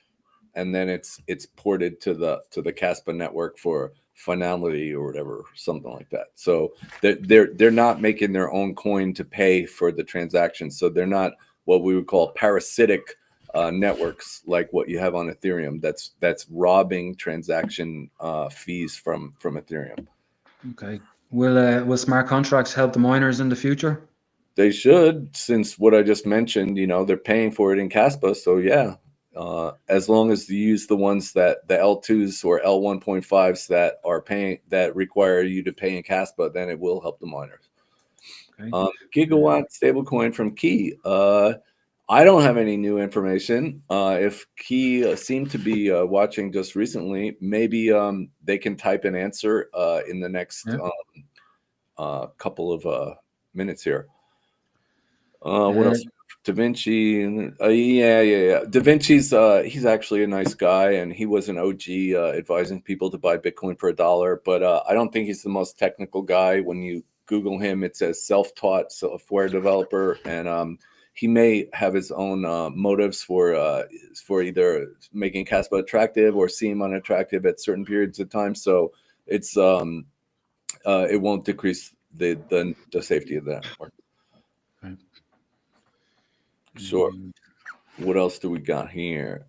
and then it's ported to the Kaspa network for finality or whatever, something like that. So they're not making their own coin to pay for the transaction. So they're not what we would call parasitic networks like what you have on Ethereum. That's robbing transaction fees from Ethereum. Okay. Will smart contracts help the miners in the future? They should, since what I just mentioned, they're paying for it in Kaspa. So yeah, as long as you use the ones that the L2s or L1.5s that are paying, that require you to pay in Kaspa, then it will help the miners. Okay. Gigawatt stablecoin from Key. I don't have any new information. If Key seemed to be watching just recently, maybe they can type an answer in the next couple of minutes here. What else? Da Vinci. Yeah. Da Vinci's he's actually a nice guy, and he was an OG advising people to buy Bitcoin for $1. But I don't think he's the most technical guy. When you Google him, it says self-taught software developer, and he may have his own motives for either making Kaspa attractive or seem unattractive at certain periods of time. So it's it won't decrease the safety of the network. Okay. Sure. What else do we got here?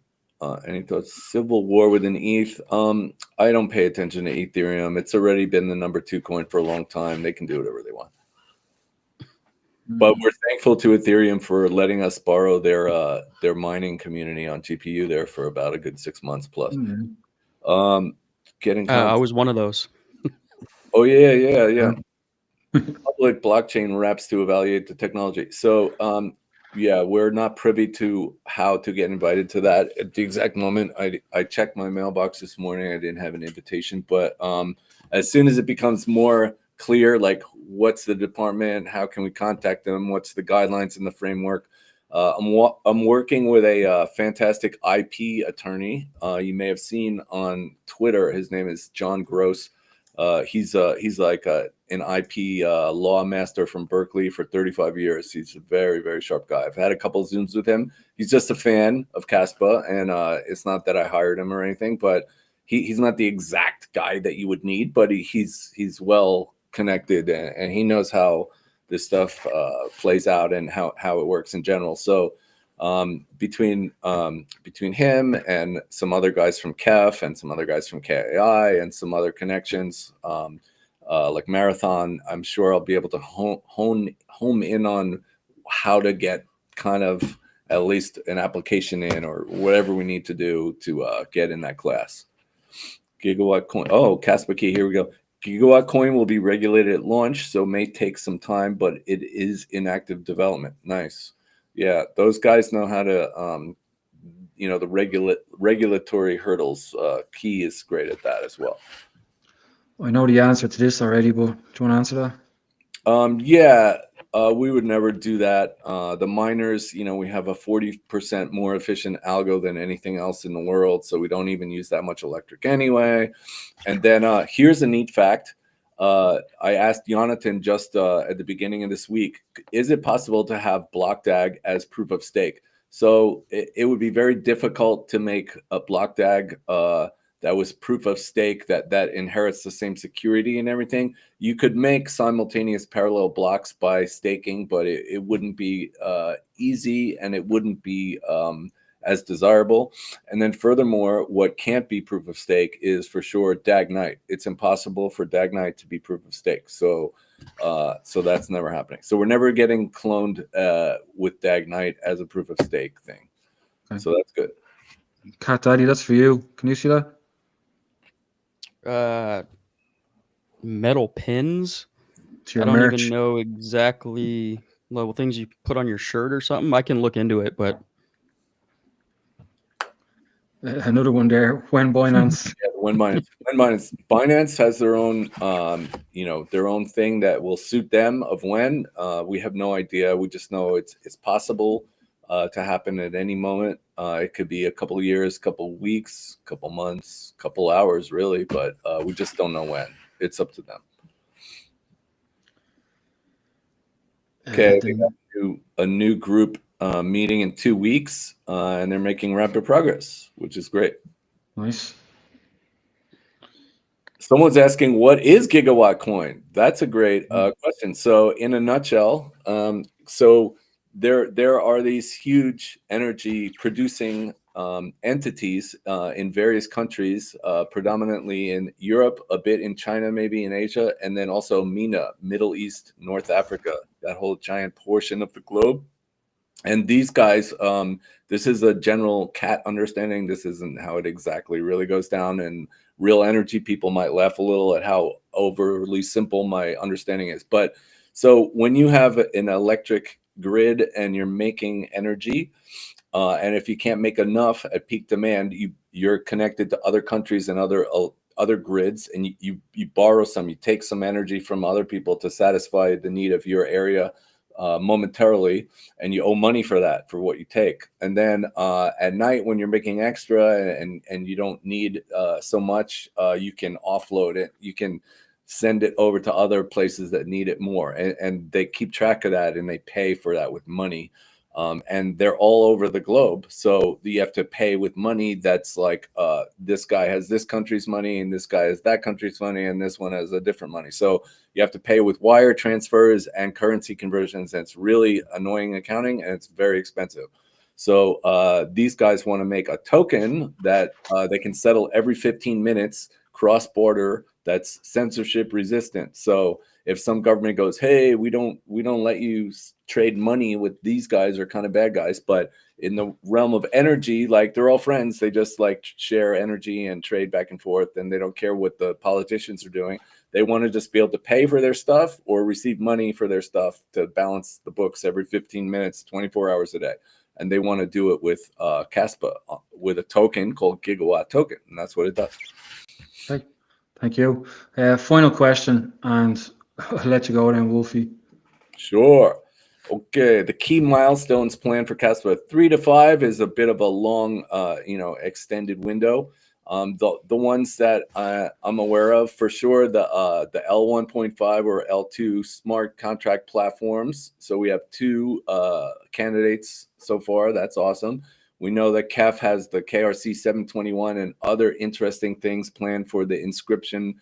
Any thoughts? Civil war within ETH. I don't pay attention to Ethereum. It's already been the #2 coin for a long time. They can do whatever they want. But we're thankful to Ethereum for letting us borrow their mining community on GPU there for about a good 6 months plus. Getting I was one of those. Oh yeah. Public blockchain wraps to evaluate the technology. So yeah, we're not privy to how to get invited to that at the exact moment. I checked my mailbox this morning. I didn't have an invitation, but as soon as it becomes more clear, like what's the department, how can we contact them, what's the guidelines and the framework, I'm working with a fantastic IP attorney. You may have seen on Twitter. His name is John Gross. He's like an IP law master from Berkeley for 35 years. He's a very, very sharp guy. I've had a couple of Zooms with him. He's just a fan of Kaspa, and it's not that I hired him or anything, but he's not the exact guy that you would need, but he's well connected, and he knows how this stuff plays out and how it works in general. So between him and some other guys from KEF and some other guys from KAI and some other connections like Marathon, I'm sure I'll be able to home in on how to get kind of at least an application in or whatever we need to do to get in that class. Gigawatt coin. Oh, Kaspa Key. Here we go. Gigawatt coin will be regulated at launch, so may take some time, but it is in active development. Nice. Yeah, those guys know how to, the regulatory hurdles. Key is great at that as well. I know the answer to this already, but do you want to answer that? Yeah, we would never do that. The miners, we have a 40% more efficient algo than anything else in the world, so we don't even use that much electric anyway. And then here's a neat fact. I asked Jonathan just at the beginning of this week, is it possible to have BlockDAG as proof of stake? So it would be very difficult to make a BlockDAG that was proof of stake that inherits the same security and everything. You could make simultaneous parallel blocks by staking, but it wouldn't be easy, and it wouldn't be as desirable. And then furthermore, what can't be proof of stake is for sure DAG-Knight. It's impossible for DAG-Knight to be proof of stake. So that's never happening. So we're never getting cloned with DAG-Knight as a proof of stake thing. Okay. So that's good. KatDaddy, that's for you. Can you see that? Metal pins. I don't even know exactly level things you put on your shirt or something. I can look into it, but another one there. When Binance. Yeah, when Binance has their own, their own thing that will suit them. Of when, we have no idea. We just know it's possible to happen at any moment. It could be a couple of years, couple of weeks, couple months, couple hours, really, but we just don't know when. It's up to them. Okay, they got a new group meeting in 2 weeks, and they're making rapid progress, which is great. Nice. Someone's asking, what is Gigawatt Coin? That's a great question. So in a nutshell, so there are these huge energy producing entities in various countries, predominantly in Europe, a bit in China, maybe in Asia, and then also MENA, Middle East, North Africa, that whole giant portion of the globe. And these guys, this is a general cat understanding. This isn't how it exactly really goes down. And real energy people might laugh a little at how overly simple my understanding is. But so when you have an electric grid and you're making energy, and if you can't make enough at peak demand, you're connected to other countries and other grids, and you borrow some, you take some energy from other people to satisfy the need of your area momentarily, and you owe money for that, for what you take. And then at night, when you're making extra and you don't need so much, you can offload it. You can send it over to other places that need it more, and they keep track of that, and they pay for that with money. And they're all over the globe. So you have to pay with money that's like, this guy has this country's money, and this guy has that country's money, and this one has a different money. So you have to pay with wire transfers and currency conversions. And it's really annoying accounting, and it's very expensive. So these guys want to make a token that they can settle every 15 minutes cross-border, that's censorship resistant. So if some government goes, hey, we don't let you trade money with these guys, are kind of bad guys, but in the realm of energy, like, they're all friends. They just like share energy and trade back and forth, and they don't care what the politicians are doing. They want to just be able to pay for their stuff or receive money for their stuff to balance the books every 15 minutes, 24 hours a day. And they want to do it with Kaspa, with a token called Gigawatt Token, and that's what it does. Okay. Thank you. Final question, and I'll let you go then, Wolfie. Sure. Okay. The key milestones planned for Kaspa 3 to 5 is a bit of a long, extended window. The ones that I'm aware of for sure, the L1.5 or L2 smart contract platforms. So we have 2 candidates so far. That's awesome. We know that KEF has the KRC 721 and other interesting things planned for the inscription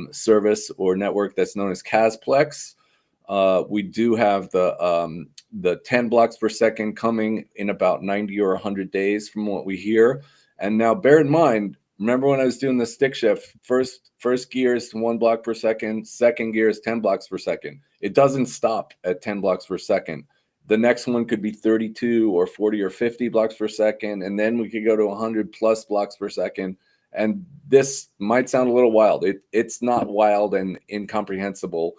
service or network that's known as Kasplex. We do have the 10 blocks per second coming in about 90 or 100 days from what we hear. And now bear in mind, remember when I was doing the stick shift, first gear is 1 block per second, second gear is 10 blocks per second. It doesn't stop at 10 blocks per second. The next one could be 32 or 40 or 50 blocks per second. And then we could go to 100 plus blocks per second. And this might sound a little wild. It's not wild and incomprehensible.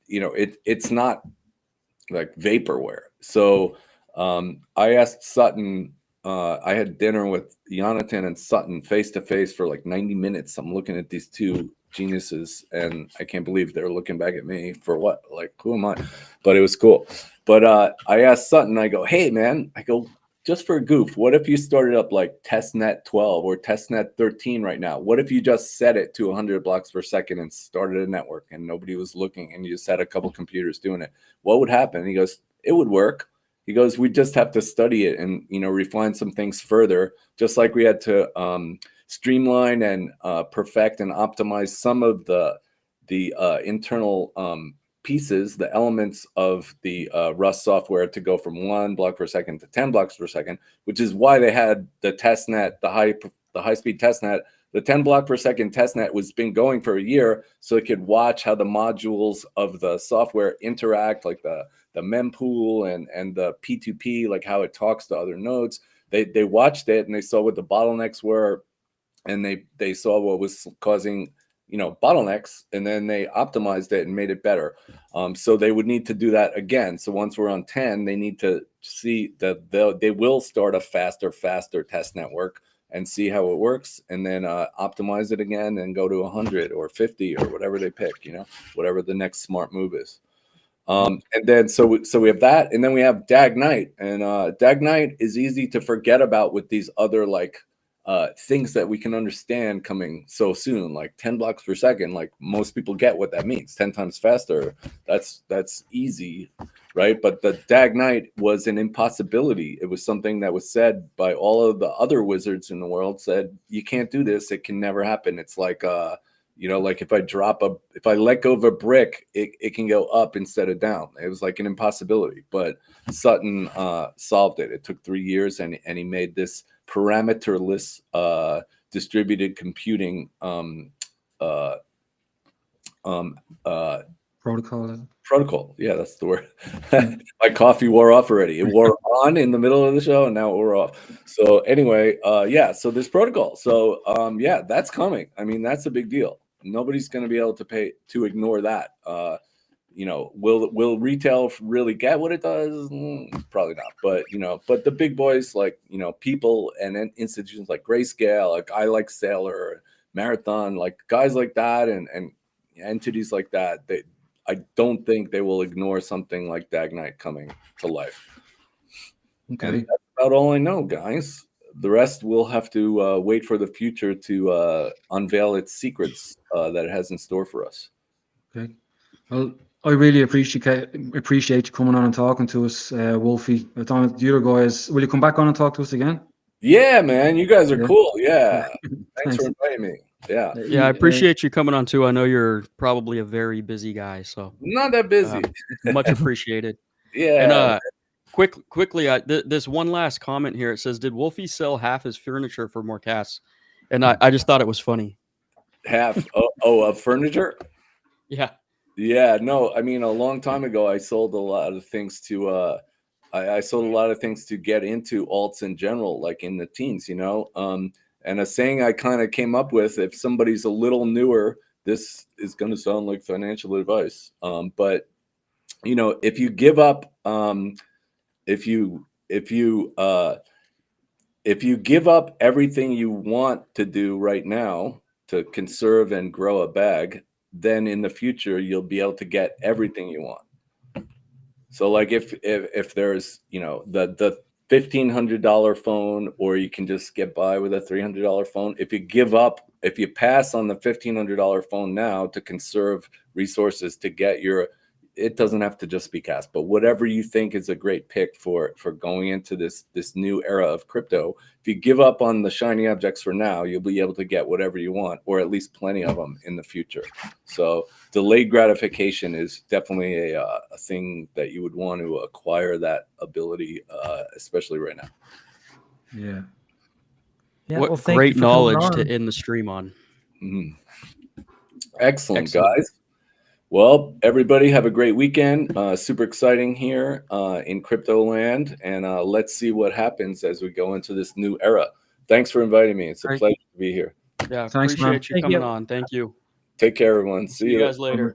It's not like vaporware. So I asked Sutton, I had dinner with Jonathan and Sutton face to face for like 90 minutes. I'm looking at these 2 geniuses, and I can't believe they're looking back at me for what? Like, who am I? But it was cool. But I asked Sutton, I go, hey man, I go, just for a goof, what if you started up like testnet 12 or testnet 13 right now? What if you just set it to 100 blocks per second and started a network and nobody was looking and you just had a couple computers doing it? What would happen? And he goes, it would work. He goes, we just have to study it and, you know, refine some things further, just like we had to streamline and perfect and optimize some of the internal pieces, the elements of the Rust software to go from 1 block per second to 10 blocks per second, which is why they had the testnet, the high-speed testnet. The 10 block per second testnet was been going for a year, so it could watch how the modules of the software interact, like the mempool and the P2P, like how it talks to other nodes. They watched it and they saw what the bottlenecks were, and they saw what was causing, you know, bottlenecks, and then they optimized it and made it better. So they would need to do that again. So once we're on 10, they need to see that they will start a faster test network and see how it works, and then optimize it again and go to 100 or 50 or whatever they pick, you know, whatever the next smart move is. And then so we have that, and then we have Dag Knight, and Dag Knight is easy to forget about with these other like things that we can understand coming so soon, like 10 blocks per second. Like most people get what that means, 10 times faster. That's easy, right? But the Dag Knight was an impossibility. It was something that was said by all of the other wizards in the world, said, you can't do this. It can never happen. It's like, you know, like if I let go of a brick, it can go up instead of down. It was like an impossibility, but Sutton solved it. It took 3 years, and he made this parameterless distributed computing protocol. Yeah, that's the word. My coffee wore off already. It wore on in the middle of the show, and now it wore off. So anyway, yeah, so this protocol. So yeah, that's coming. I mean, that's a big deal. Nobody's going to be able to ignore that. You know, will retail really get what it does? Probably not. But you know, but the big boys, like, you know, people and institutions like Grayscale, like I like Saylor, Marathon, like guys like that, and entities like that, I don't think they will ignore something like Dag Knight coming to life. Okay, and that's about all I know, guys. The rest we'll have to wait for the future to unveil its secrets that it has in store for us. Okay. Well, I really appreciate you coming on and talking to us, Wolfie. I thought the other guys, will you come back on and talk to us again? Yeah, man. You guys are cool. Yeah. Thanks for inviting me. Yeah. Yeah, I appreciate you coming on too. I know you're probably a very busy guy, so not that busy. Much appreciated. Yeah. And quickly, this one last comment here. It says, "Did Wolfie sell half his furniture for more cash?" And I just thought it was funny. Half? Of furniture? Yeah. Yeah. No, I mean, a long time ago, I sold a lot of things to. I sold a lot of things to get into alts in general, like in the teens, you know. And a saying I kind of came up with: if somebody's a little newer, this is going to sound like financial advice. But you know, if you give up, if you give up everything you want to do right now to conserve and grow a bag, then in the future you'll be able to get everything you want. So like if there's, you know, the $1,500 phone, or you can just get by with a $300 phone. If you pass on the $1,500 phone now to conserve resources to get it doesn't have to just be Kaspa, but whatever you think is a great pick for going into this new era of crypto. If you give up on the shiny objects for now, you'll be able to get whatever you want, or at least plenty of them in the future. So delayed gratification is definitely a thing that you would want to acquire that ability, especially right now. Yeah. Yeah. What well, thank great you for knowledge coming on. to end the stream on. Excellent, guys. Well, everybody have a great weekend. Super exciting here in crypto land, and let's see what happens as we go into this new era. Thanks for inviting me. It's a pleasure to be here. Yeah, Thanks, man. appreciate you coming on. Thank you. Take care, everyone. See you guys later.